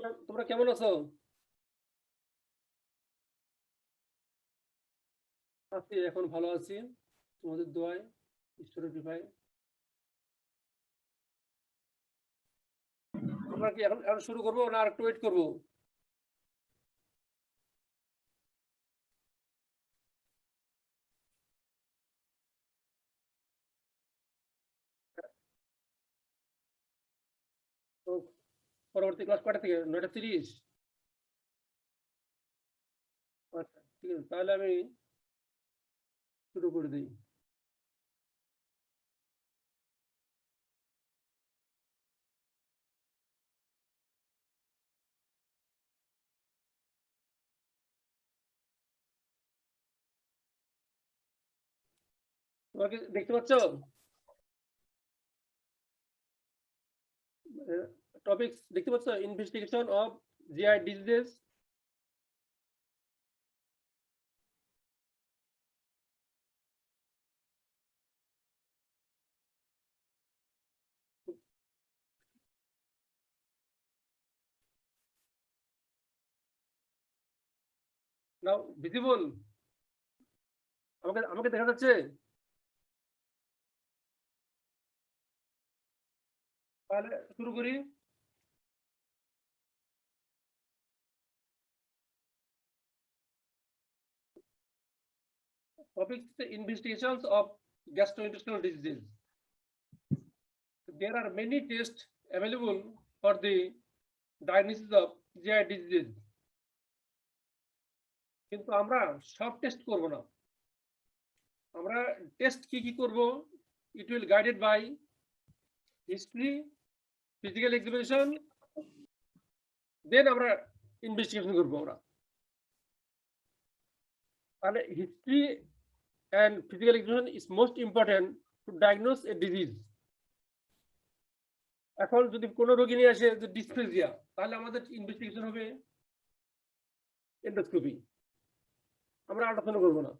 তোমরা কেমন আছো? আছি, এখন ভালো আছি তোমাদের দোয়ায়, ঈশ্বরের কৃপায়। আমরা কি এখন এখন শুরু করবো না আর একটু ওয়েট করবো? তো পরবর্তী ক্লাস কটা থেকে? 9:30? আচ্ছা, ঠিক আছে, তাহলে আমি শুরু করে দিই। তোমাকে দেখতে পাচ্ছ? টপিকস দেখতে পাচ্ছ? Investigation of GI diseases. Now visible? আমাকে আমাকে দেখা যাচ্ছে? তাহলে শুরু করি। Topics: investigations of gastrointestinal diseases. There are many tests available for the diagnosis of GI diseases. কিন্তু আমরা সব টেস্ট করব না। আমরা টেস্ট কি করব? It will guided by history, physical examination, then আমরা ইনভেস্টিগেশন করব আমরা। তাহলে history and physical examination is most important to diagnose a disease. এখন যদি কোনো রোগী নিয়ে আসে যে ডিসপ্লেজিয়া, তাহলে আমাদের ইনভেস্টিগেশন হবে এন্ডোস্কোপি, আমরা আল্ট্রাসাউন্ড করব না।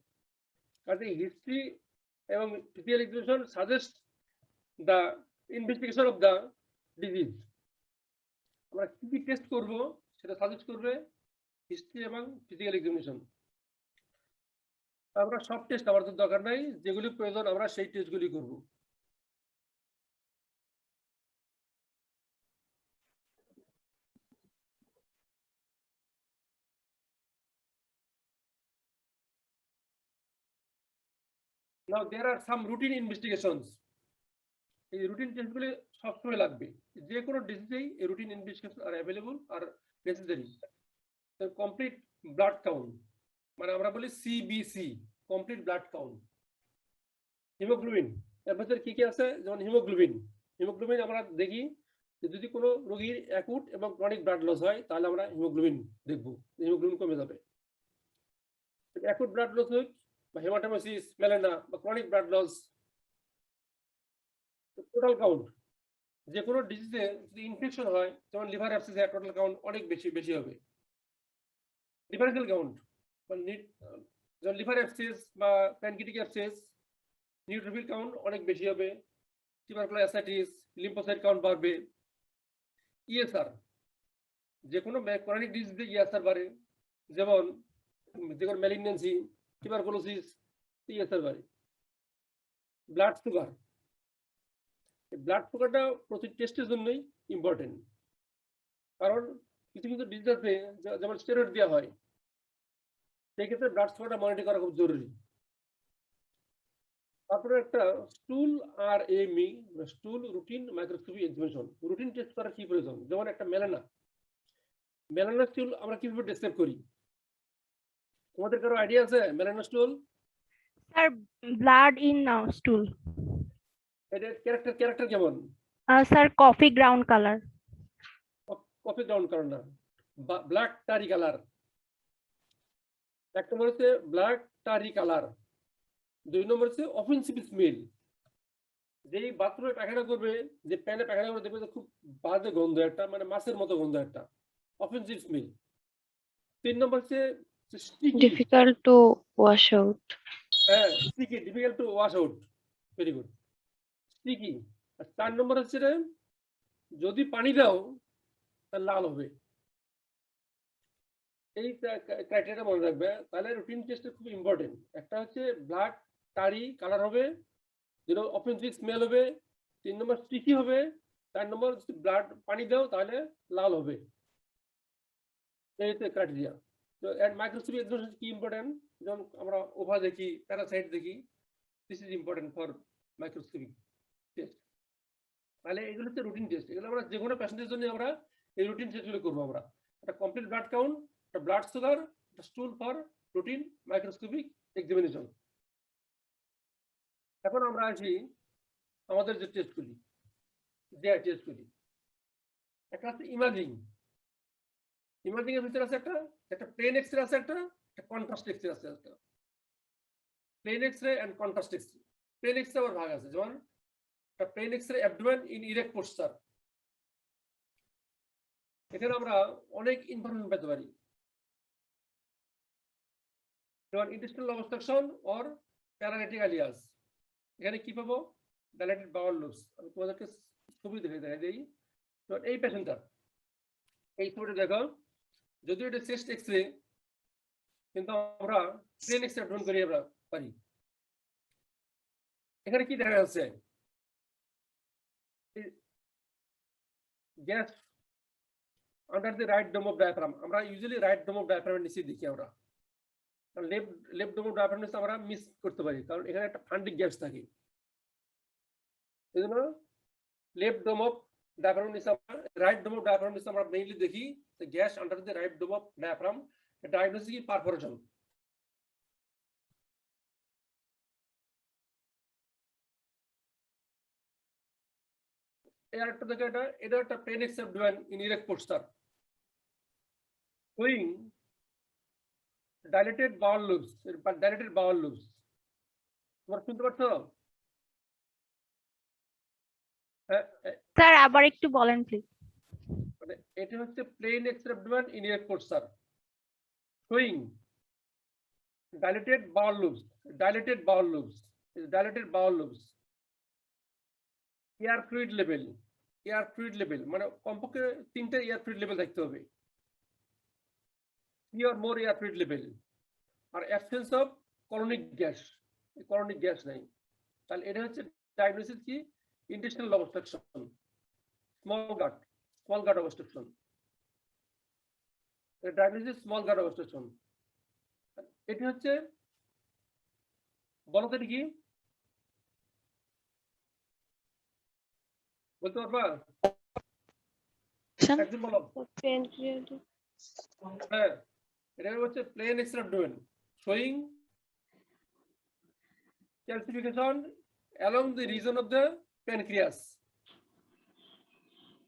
কাজে হিস্ট্রি এবং physical examination suggest the investigation of the disease. আমরা কি টেস্ট করব সেটা সাজেস্ট করবে হিস্ট্রি এবং ফিজিক্যাল এক্সামিনেশন। আমরা সব টেস্ট আমাদের দরকার নাই, যেগুলি প্রয়োজন আমরা সেই টেস্টগুলি করব। Now there are some routine investigations. এই রুটিন টেস্টগুলি সবসময় লাগবে, যে কোনো ডিজিজেই এই রুটিন ইনভেস্টিগেশন আর অ্যাভেলেবল আর নেসেসারি। কমপ্লিট ব্লাড কাউন্ট, মানে আমরা বলি CBC, complete blood count. Haemoglobin, এর ভেতরে কি আছে? যেমন হিমোগ্লোবিন আমরা দেখি যদি কোনো রোগীর অ্যাকুট এবং ক্রনিক ব্লাড লস হয়, তাহলে আমরা হিমোগ্লোবিন দেখব, হিমোগ্লোবিন কমে যাবে। অ্যাকুট ব্লাড লস হোক বা হেমাটোমাইসিস, মেলানা বা chronic blood loss. Total count, যে কোনো ডিজিজে যদি ইনফেকশন হয়, যেমন লিভার অ্যাবসেস, টোটাল কাউন্ট অনেক বেশি হবে। ডিফারেন্সিয়াল কাউন্ট, মানে যেমন লিভার অ্যাবসেস বা প্যানক্রিয়াটিক অ্যাবসেস, নিউট্রোফিল কাউন্ট অনেক বেশি হবে। টিউবারকুলার অ্যাসাইটিস, লিম্ফোসাইট কাউন্ট বাড়বে। ইএসআর, যে কোনো ক্রনিক ডিজিজে ইএসআর বাড়ে, যেমন যে কোনো ম্যালিগন্যান্সি, টিউবারকুলোসিস, ইএসআর বাড়ে। ব্লাড সুগার, ব্লাড সুগারটা প্রতি টেস্টের জন্যই ইম্পর্টেন্ট, কারণ কিছু ডিজিজ আছে যেমন স্টেরয়েড দেওয়া হয়, সেই ক্ষেত্রে ব্লাড সুগারটা মনিটর করা খুব জরুরি। তারপরে একটা স্টুল আর এমি, stool routine microscopy examination. Routine test করা কি প্রয়োজন? যেমন একটা মেলানা স্টুল আমরা কিভাবে ডেসক্রাইব করি? তোমাদের কারো আইডিয়া আছে melaena stool? Sir, blood in stool. এটা ক্যারেক্টার কেমন? Sir, coffee ground colour. Coffee ground colour না, ব্ল্যাক টারি কালার। এক নম্বর হচ্ছে ব্ল্যাক টারি কালার, 2 নম্বর হচ্ছে অফেন্সিভ স্মেল। যেই বাথরুমে পায়খানা করবে, যে প্যানে পায়খানা করে দেখবে খুব বাজে গন্ধ একটা, মানে মাছের মতো গন্ধ একটা, অফেন্সিভ স্মেল। 3 নম্বর হচ্ছে ডিফিকাল্ট টু ওয়াশ আউট। হ্যাঁ, sticky, difficult to wash out, very good, sticky. আর 4 নম্বর হচ্ছে যদি পানি দাও তাহলে লাল হবে। এই ক্রাইটেরিয়া মনে রাখবে, তাহলে রুটিন টেস্ট খুব ইম্পর্টেন্ট। একটা হচ্ছে ব্লাড টারি কালার হবে, 2 অফেন্সিভ স্মেল হবে, 3 নম্বর স্টিকি হবে, 4 নম্বর যদি ব্লাড পানি দাও তাহলে লাল হবে। এই হচ্ছে ক্রাইটেরিয়া। তো এন্ড মাইক্রোস্কোপি একদম কি ইম্পর্টেন্ট, যেমন আমরা ওভা দেখি, প্যারাসাইট দেখি, this is important for microscopic test. তাহলে এগুলো হচ্ছে রুটিন টেস্ট, এগুলো আমরা যে কোনো পেশেন্টের জন্য আমরা এই রুটিন টেস্টগুলো করবো। আমরা একটা কমপ্লিট ব্লাড কাউন্ট, একটা ব্লাড সুগার, একটা স্টুল ফর রুটিন মাইক্রোস্কোপিক এক্সামিনেশন। এখন আমরা আসি আমাদের যে টেস্টগুলি, একটা হচ্ছে ইমাজিং। ইমাজিং এর ভিতরে আছে একটা প্লেন এক্সরে আছে, একটা কন্ট্রাস্ট এক্সরে আছে। একটা plain X-ray and contrast X-ray. Plain X-ray আবার ভাগ আছে, যেমন একটা plain x-ray abdomen in erect posture. এখানে আমরা অনেক ইনফরমেশন পেতে পারি, যেমন intestinal obstruction or paralytic ileus. এখানে কি পাবো? Dilated bowel loops. আমি তোমাদেরকে ছবি দেখাই দিই। তো এই পেশেন্টটা, এই ছবিটা দেখো, যদিও এটা চেস্ট এক্সরে, কিন্তু আমরা প্লেন এক্সরে অ্যাবডোমেন করি আমরা পারি। এখানে কি দেখা যাচ্ছে? Gas under the right dome of diaphragm. আমরা ইউজুয়ালি রাইট ডোম অফ ডায়াফ্রামের নিচে দেখি আমরা, লেফট ডোম অফ ডায়াফ্রাম নিচে আমরা মিস করতে পারি, কারণ এখানে একটা ফান্ডিং গ্যাস থাকে। এই জন্য লেফট ডোম অফ ডায়াফ্রাম নিচে আমরা, রাইট ডোম অফ ডায়াফ্রাম নিচে আমরা মেইনলি দেখি gas under the right dome of diaphragm. Diagnosis কি? পারফোরেশন। এই আরেকটা দেখো, এটা একটা plain x-ray abdomen in erect posture showing dilated bowel loops, dilated bowel loops. তোমরা শুনতে পাচ্ছো? স্যার আবার একটু বলেন প্লিজ। মানে এটা হচ্ছে plain x-ray abdomen in erect posture showing dilated bowel loops, dilated bowel loops, dilated bowel loops. Air fluid level মানে কমপক্ষে 3টে এয়ার ফ্লুইড লেভেল থাকতে হবে, 3 or more air fluid level. আর অ্যাবসেন্স অফ colonic গ্যাস নাই। তাহলে এটা হচ্ছে ডায়াগনোসিস কি? Intestinal obstruction, small gut obstruction. Diagnosis small gut obstruction. এটি হচ্ছে, বলো তো কি বলতে পারবা? একজন বলো। হ্যাঁ, এটা হচ্ছে plain x-ray abdomen showing calcification along the region of the pancreas.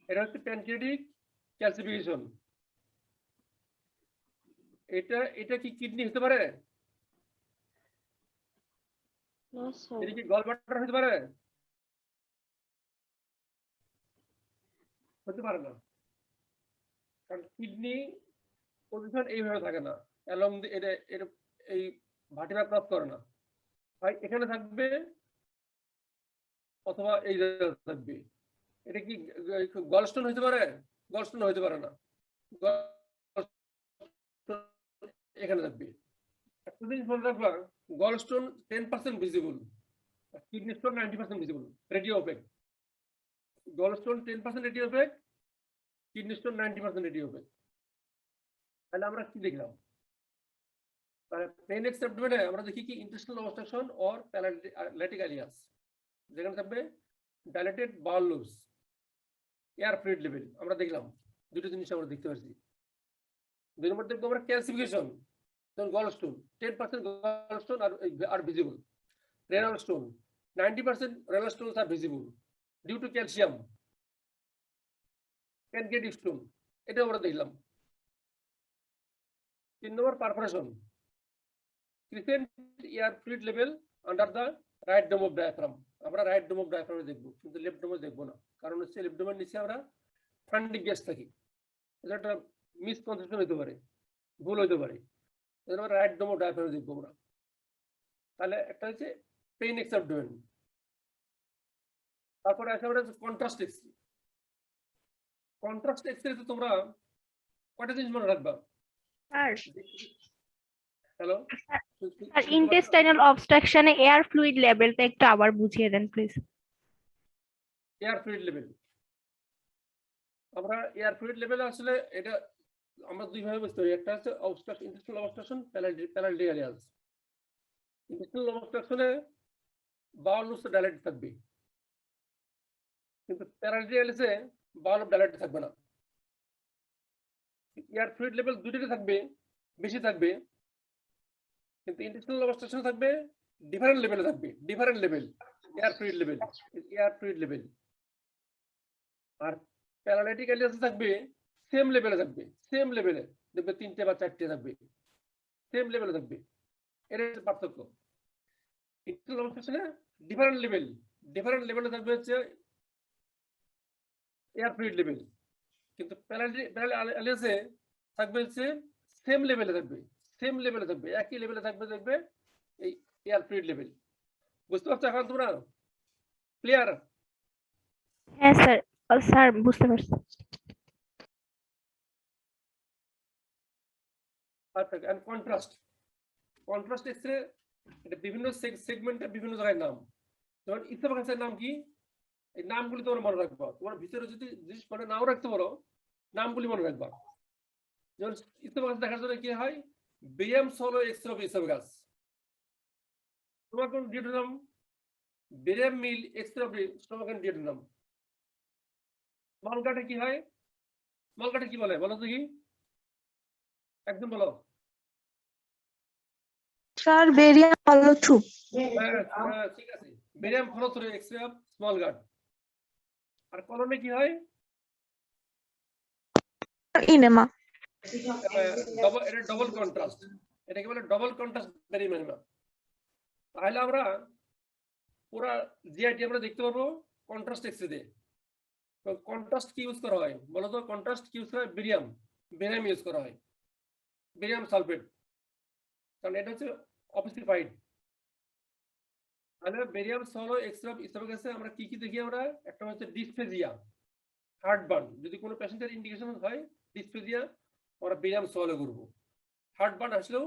এটা হচ্ছে প্যানক্রিয়াটিক ক্যালসিফিকেশন। এটা কি কিডনি হতে পারে? এটা কি গল ব্লাডার হতে পারে? হতে পারে না, কারণ কিডনি পজিশন এইভাবে থাকে না, অ্যালং দি, এটা এই ভার্টিব্রা ক্রস করে না, হয় এখানে থাকবে অথবা এই জায়গায় থাকবে। এটা কি গলস্টোন হতে পারে? গলস্টোন হতে পারে না, এখানে থাকবে। একটা জিনিস মনে রাখবা, gallstone 10% visible, kidney stone 90% visible, radio opaque. Gallstone 10% radio opaque, kidney stone 90% radio opaque. তাহলে আমরা কি দেখলাম? প্লেন এক্সরে অ্যাবডোমেনে আমরা দেখি কি intestinal obstruction or paralytic alias, যেখানে থাকবে dilated bowel loops, air fluid level. আমরা দেখলাম দুটো জিনিস আমরা দেখতে পাচ্ছি। 2 নম্বর দেখবো আমরা ক্যালসিফিকেশন, যেমন gallstone 10% gallstone R visible. renal stone 90% renal stones are visible due to calcium. pancreatic stone এটা আমরা দেখলাম। 3 নম্বর perforation, crescent air fluid level under the right dome of diaphragm. আমরা রাইট ডোম অফ ডায়াফ্রামে দেখবো, কিন্তু লেফট ডোমে দেখবো না, কারণ হচ্ছে লেফট ডোমের নিচে আমরা ফান্ডিং গ্যাস থাকি। এটা একটা মিসকনসেপশন হতে পারে, ভুল হতে পারে। এজন্য আমরা রাইট ডোম অফ ডায়াফ্রামে দেখবো আমরা। তাহলে একটা হচ্ছে প্লেন এক্সরে অ্যাবডোমেন। তারপরে আসে আমরা কন্ট্রাস্ট এক্সরে। কন্ট্রাস্ট এক্সরে তোমরা কয়টা জিনিস মনে রাখবা? স্যার হ্যালো, স্যার ইন্টেস্টাইনাল অবস্ট্রাকশনে এয়ার ফ্লুইড লেভেলটা একটু আবার বুঝিয়ে দেন প্লিজ। এয়ার ফ্লুইড লেভেল, আমরা এয়ার ফ্লুইড লেভেল আসলে এটা আমরা দুই ভাবে বুঝতে পারি। একটা হচ্ছে obstruction, intestinal obstruction, paralytic ileus. Intestinal অবস্ট্রাকশনে বাউল লুপস ডাইলেট থাকবে, কিন্তু প্যারালিটিক এরিয়াসে বাউল ডাইলেট থাকবে না। এয়ার ফ্লুইড লেভেল দুইটাতে থাকবে, বেশি থাকবে, কিন্তু ইন্টেস্টাইনাল অবস্ট্রাকশন থাকবে ডিফারেন্ট লেভেলে থাকবে, different level, air fluid level, air fluid level. আর প্যারালাইটিক এলিয়াসে থাকবে সেম লেভেলে থাকবে, সেম লেভেলে দেখবে 3টে বা 4টে থাকবে, সেম লেভেলে থাকবে। এর পার্থক্য। ইন্টেস্টাইনাল অবস্ট্রাকশনে ডিফারেন্ট লেভেল, ডিফারেন্ট লেভেলে থাকবে হচ্ছে এয়ার ফ্লুইড লেভেল, কিন্তু প্যারালাইটিক এলিয়াসে থাকবে হচ্ছে সেম লেভেলে থাকবে, সেম লেভেলে থাকবে, একই লেভেলে থাকবে, দেখবে এই এয়ার ফ্লুইড লেভেল। বুঝতে পারছো এখন তোমরা? ক্লিয়ার? হ্যাঁ স্যার, স্যার বুঝতে পারছি। Perfect. And contrast, contrast x-ray এটা বিভিন্ন সেগমেন্টে বিভিন্ন জায়গায় নাম। যেমন ইসোফেগাসের নাম কি, এই নামগুলি তোমার মনে রাখবা। তোমার ভিতরে যদি জিনিস মনে নাও রাখতে পারো, নামগুলি মনে রাখবা। যেমন ইসোফেগাস দেখার জন্য কি হয়, barium swallow X-ray of oesophagus. তোমার কোন duodenum, barium meal X-ray of stomach and duodenum. Small কাটে কি হয়, স্মল কাটে কি বলে বলো তো কি, একদম বলো। Sir barium follow through. ঠিক আছে, barium follow through x-ray of small gut. আর কলনে কি হয়, ইনেমা। এটা ডবল কন্ট্রাস্ট, এটাকে বলে ডবল কন্ট্রাস্ট বেরিয়াম এনিমা। তাহলে আমরা পুরো জিআইটি আমরা দেখতে পারবো কন্ট্রাস্ট এক্সরে দিয়ে। তো কন্ট্রাস্ট কি ইউজ করা হয় বলো তো, কন্ট্রাস্ট কি ইউজ করা হয়, বেরিয়াম, বেরিয়াম ইউজ করা হয়, বেরিয়াম সালফেট, কারণ এটা হচ্ছে অপসিফাইড। তাহলে বেরিয়াম সলো এক্সরে অফ ইসোফেগাসে আমরা কি কি দেখি, আমরা একটা হচ্ছে ডিসফেজিয়া, হার্টবার্ন। যদি কোনো পেশেন্টের ইন্ডিকেশন হয় ডিসফেজিয়া, আমরা বেরিয়াম সলো করবো। হার্টবার্ন আসলেও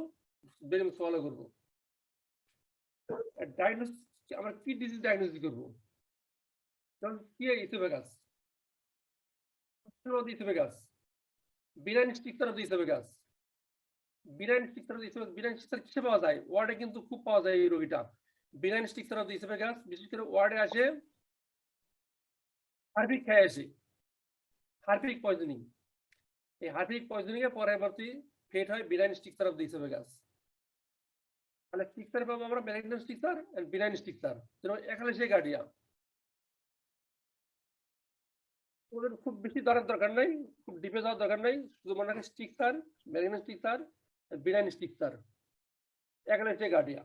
বেরিয়াম সলো করবো। ডায়াগনোসিস আমরা কি ডিজিজ ডায়াগনোসিস করবো, যেমন কি oesophagus, oesophagus, benign stricture of the oesophagus. Benign stricture of the oesophagus, benign stricture কিসে পাওয়া যায়, ওয়ার্ডে কিন্তু খুব পাওয়া যায় এই রোগীটা। Benign stricture of the oesophagus বিশেষ করে ওয়ার্ডে আসে হার্পিক খেয়ে আসে, হার্পিক পয়জনিং। এই হার্পিক পয়জনিং এর পরবর্তী ফেট হয় benign stricture of the oesophagus. তাহলে স্ট্রিকচার পাবো আমরা malignant stricture and benign stricture. যেমন একালেশিয়া গার্ডিয়া, ওদের খুব বেশি দরকার নাই, খুব ডিপে যাওয়ার দরকার নাই, শুধু মনে রাখে stricture, malignant stricture, benign stricture, achalasia cardia.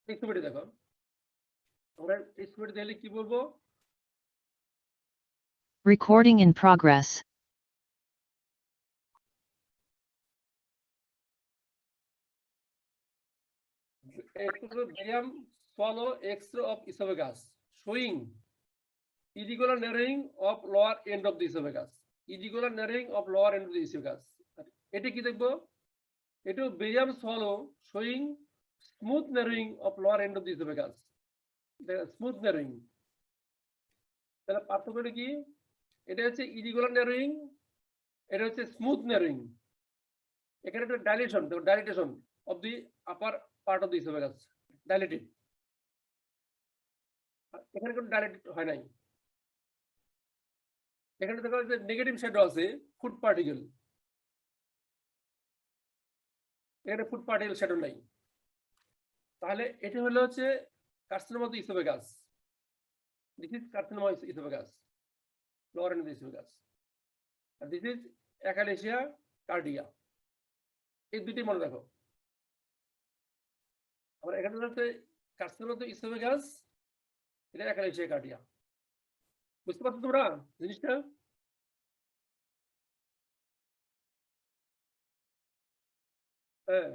এই ছবিটি দেখো, আমরা এই ছবিটি দেখলে কি বলবো, Recording in progress. Barium swallow X-ray of esophagus showing irregular narrowing of lower end of the esophagus, irregular narrowing of lower end of the esophagus. এটা কি দেখবো, এটা barium swallow showing smooth narrowing of lower end of the esophagus, smooth narrowing। তাহলে পার্থক্যটা কি, এটা হচ্ছে irregular narrowing, এটা হচ্ছে স্মুথ narrowing। এখানে একটা dilation, dilatation of the upper part of the esophagus, dilated। এখানে কোনো ডাইলেটেড হয় নাই। এখানে দেখা যাচ্ছে নেগেটিভ শ্যাডো আছে, ফুড পার্টিকেল, এখানে ফুড পার্টিকেল শ্যাডো নাই। তাহলে এটা হলো হচ্ছে carcinoma of the oesophagus, this is carcinoma of oesophagus, lower end of the oesophagus, আর দিস ইজ একালেশিয়া কার্ডিয়া। এই দুটি মনে রাখো। আমরা এখানে হচ্ছে কার্সিনোমা অফ দ্য ইসোফেগাস, এটা একালেশিয়া কার্ডিয়া। বুঝতে পারছো তোমরা জিনিসটা? হ্যাঁ,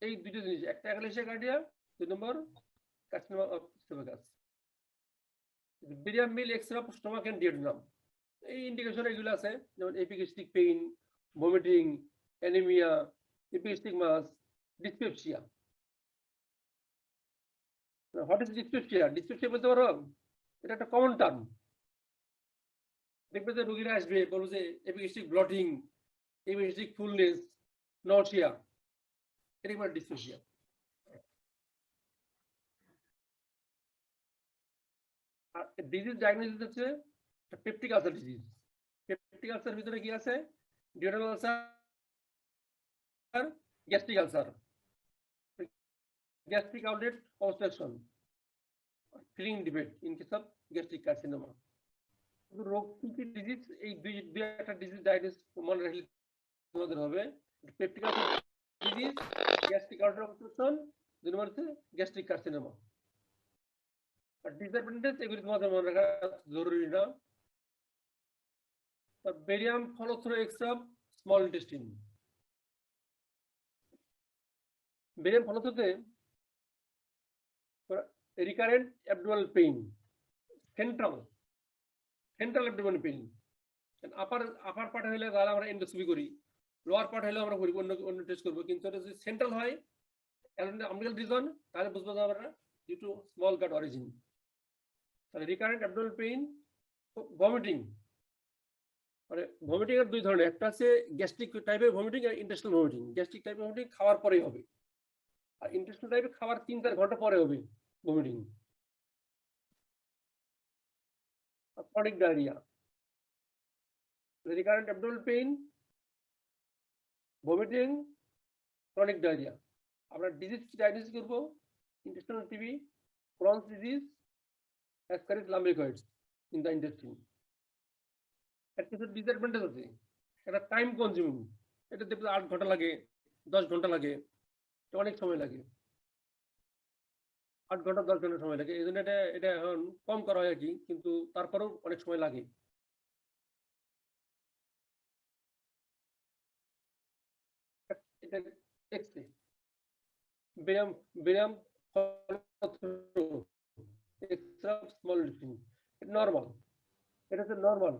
এই দুটো জিনিস, একটা একালেশিয়া কার্ডিয়া, 2 নম্বর carcinoma of oesophagus. Barium meal X-ray of stomach and duodenum, এই ইন্ডিকেশন এগুলো আছে, যেমন epigastric pain, vomiting, anemia, epistyxis, dyspepsia. Now, what is dyspepsia? Dyspepsia বলতে পারো এটা একটা কমন টার্ম। দেখবে যে রোগীরা আসবে বলবো যে এপিস্টিক ব্লটিং, এপিস্টিক ফুলনেস, নরসিয়া, এটা কি ডিসপেপসিয়া। আর ডিজিজ ডায়াগনোসিস হচ্ছে peptic ulcer disease. Peptic ulcer ভিতরে কি আছে? Duodenal ulcer, gastric ulcer, gastric outlet obstruction, filling defect in case of gastric carcinoma. রোগ কি ডিজিজ, এই দুই একটা ডিজিজ ডায়াগনোসিস মনে রাখলে তোমাদের হবে। Peptic ulcer disease, gastric outlet obstruction, দুই নম্বর হচ্ছে গ্যাস্ট্রিক কার্সিনোমা। আর ডিসঅ্যাডভান্টেজ এগুলি তোমাদের মনে রাখা জরুরি না। Barium follow through extra small intestine. Barium follow থ্রুতে recurrent abdominal pain, central abdominal pain. Upper part হলে তাহলে আমরা এন্ডোস্কোপি করি, লোয়ার পার্ট হলে আমরা করি অন্য টেস্ট করবো। কিন্তু এটা যদি সেন্ট্রাল হয় আম্বিলিক্যাল রিজন, তাহলে বুঝবো যে আমরা due to small gut origin. তাহলে রিকারেন্ট অ্যাবডোমিনাল পেইন, ভমিটিং। মানে ভমিটিং এর দুই ধরনের, একটা আছে গ্যাস্ট্রিক টাইপের ভমিটিং আর ইন্টেস্টাইনাল ভমিটিং। গ্যাস্ট্রিক টাইপের ভমিটিং খাওয়ার পরেই হবে, আর ইন্টেস্টাইনাল টাইপের খাওয়ার 3-4 ঘন্টা পরে হবে vomiting. Chronic diarrhoea, recurrent abdominal pain, vomiting, chronic diarrhoea. আমরা ডিজিজ ডায়াগনোসিস করব intestinal TB, Crohn's disease, ascaris lumbricoides in the intestine. এর কিছু ডিসঅ্যাডভান্টেজ আছে, এটা টাইম কনজিউমিং। এটা দেখতে 8 ঘন্টা লাগে, 10 ঘন্টা লাগে, অনেক সময় লাগে। 8 ঘন্টা 10 ঘন্টা সময় লাগে, এই জন্য এটা এখন কম করা হয় আর কি, কিন্তু তারপরেও অনেক সময় লাগে। এটা x-ray barium extra small intestine normal. এটা হচ্ছে নরমাল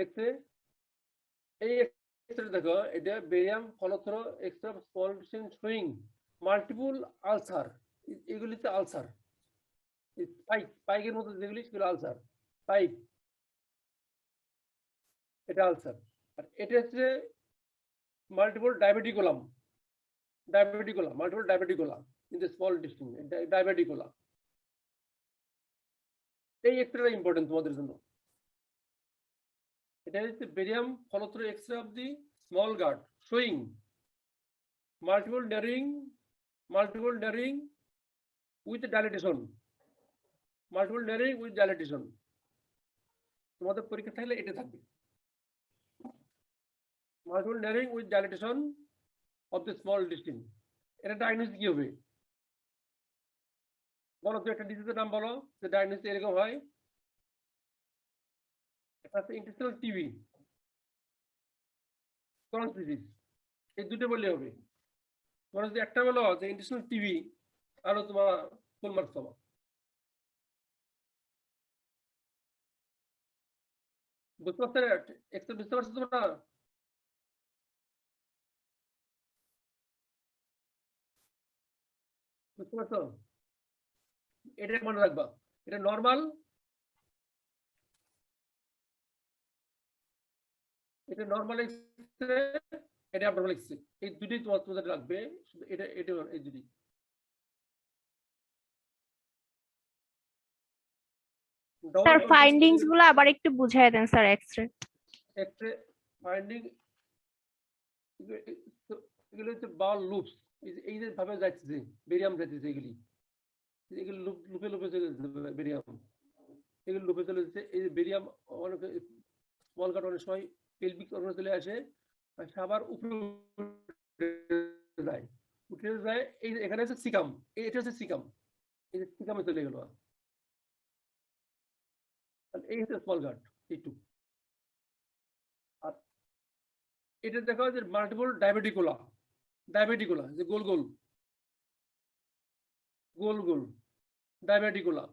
এক্সরে। এই এক্সরে দেখো, এটা barium follow through extra small intestine showing multiple ulcer. এগুলিতে আলসার, পাইকের মতো যেগুলি সেগুলো আলসার, পাইপ, এটা আলসার। আর এটা হচ্ছে multiple diverticulum, multiple diverticulum in the small intestine, diverticula. এই এক্সরেটা ইম্পর্টেন্ট তোমাদের জন্য। এটা হচ্ছে barium follow through x-ray of the small gut showing multiple narrowing with dilatation, তোমাদের পরীক্ষা থাকলে এটা থাকবে, multiple narrowing with dilatation of the small intestine. এটা ডায়াগনোসিস কি হবে বলো তো? একটা ডিজিজের নাম বলো যে ডায়াগনোসিস এরকম হয়। একটা আছে ইন্টেস্টাইনাল টিবি, ক্রনস ডিজিজ। এই দুটো বললে হবে। তোমরা যদি একটা বলো যে ইন্টেস্টাইনাল টিবি, তাহলে তোমার ফুল মার্কস পাবো। বুঝতে পারছো? একটু বুঝতে পারছো তোমরা? বুঝতে পারছো? এটা মনে রাখবা, এটা নরমাল, এটা নরমাল এক্সরে, এটা অ্যাবনর্মাল এক্সরে। এই দুটোই তোমাদের লাগবে, এটা এই দুটোই। স্যার ফাইন্ডিংস গুলো আবার একটু বুঝাই দেন স্যার। এক্সরে ফাইন্ডিং এগুলো হচ্ছে বাউল লুপস, এই যে ভাবে যাচ্ছে বেরিয়াম যাচ্ছে, এগুলো লুপে চলে যাচ্ছে বেরিয়াম, এগুলো লুপে চলে যাচ্ছে। এই যে বেরিয়াম অনেক স্মল গাট অনেক সময় পেলভিক অর্গানে চলে আসে, আবার উপরে উঠে যায়। এই এখানে হচ্ছে সিকাম, এটা হচ্ছে সিকাম, এই যে সিকামে চলে গেল। এই হচ্ছে স্মল গাট, এইটুকু। আর এটা দেখা যায় যে মাল্টিপল ডায়াবেটিকুলা যে গোল ডায়াবেটিকুলা,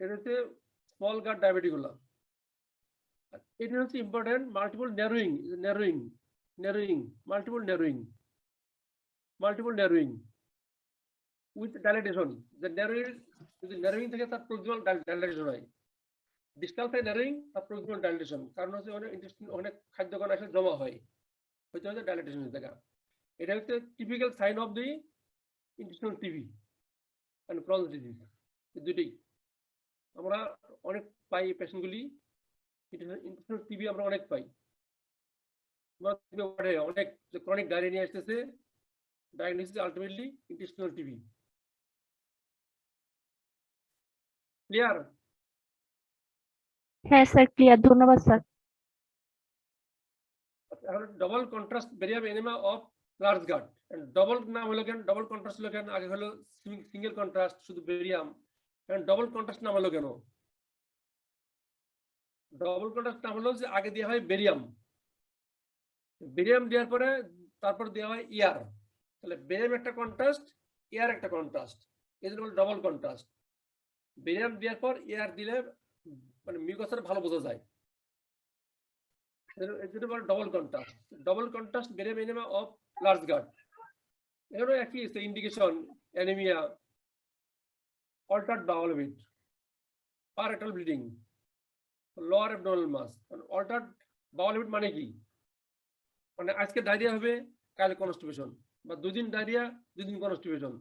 এটা হচ্ছে স্মল গাট ডায়াবেটিকুলা। এটা হচ্ছে important multiple narrowing multiple narrowing with dilatation. The narrowing থেকে তার proximal dilatation হয়, distal থেকে narrowing তার proximal dilatation, কারণ হচ্ছে অনেক খাদ্য কণা এসে জমা হয়, হচ্ছে dilatation এর জায়গা। এটা হচ্ছে typical sign of the intestinal TB and Crohn's disease. দুটোই আমরা অনেক পাই পেশেন্টগুলি, ইন্টেস্টিনাল টিবি আমরা অনেক পাই, অনেক ক্রনিক ডায়রিয়া নিয়ে আসতেছে, diagnosis ultimately intestinal TB. Clear? হ্যাঁ স্যার ক্লিয়ার, ধন্যবাদ স্যার। এখন double contrast barium enema of large gut, double নাম হলো কেন, ডবল কন্ট্রাস্ট হলো কেন? আগে হলো সিঙ্গেল কন্ট্রাস্ট শুধু বেরিয়াম, এখন ডবল কন্ট্রাস্ট নাম হলো কেন? ডবল কন্ট্রাস্ট নাম হলো যে আগে দেওয়া হয় বেরিয়াম দেওয়ার পরে তারপর দেওয়া হয় ইয়ার, তাহলে বেরিয়াম একটা কন্ট্রাস্ট, ইয়ার একটা কন্ট্রাস্ট, এই জন্য ডবল কন্ট্রাস্ট। বেরিয়াম দেওয়ার পর ইয়ার দিলে মানে মিউকাসটা ভালো বোঝা যায়, double contrast. Double contrast barium enema of large gut, এখানেও একই indication, anaemia, altered bowel habit, per rectal bleeding, lower abdominal mass. Altered bowel habit মানে কি? মানে আজকে ডায়রিয়া হবে, কাল কনস্টিপেশন, বা দুদিন ডায়রিয়া দুদিন কনস্টিপেশন,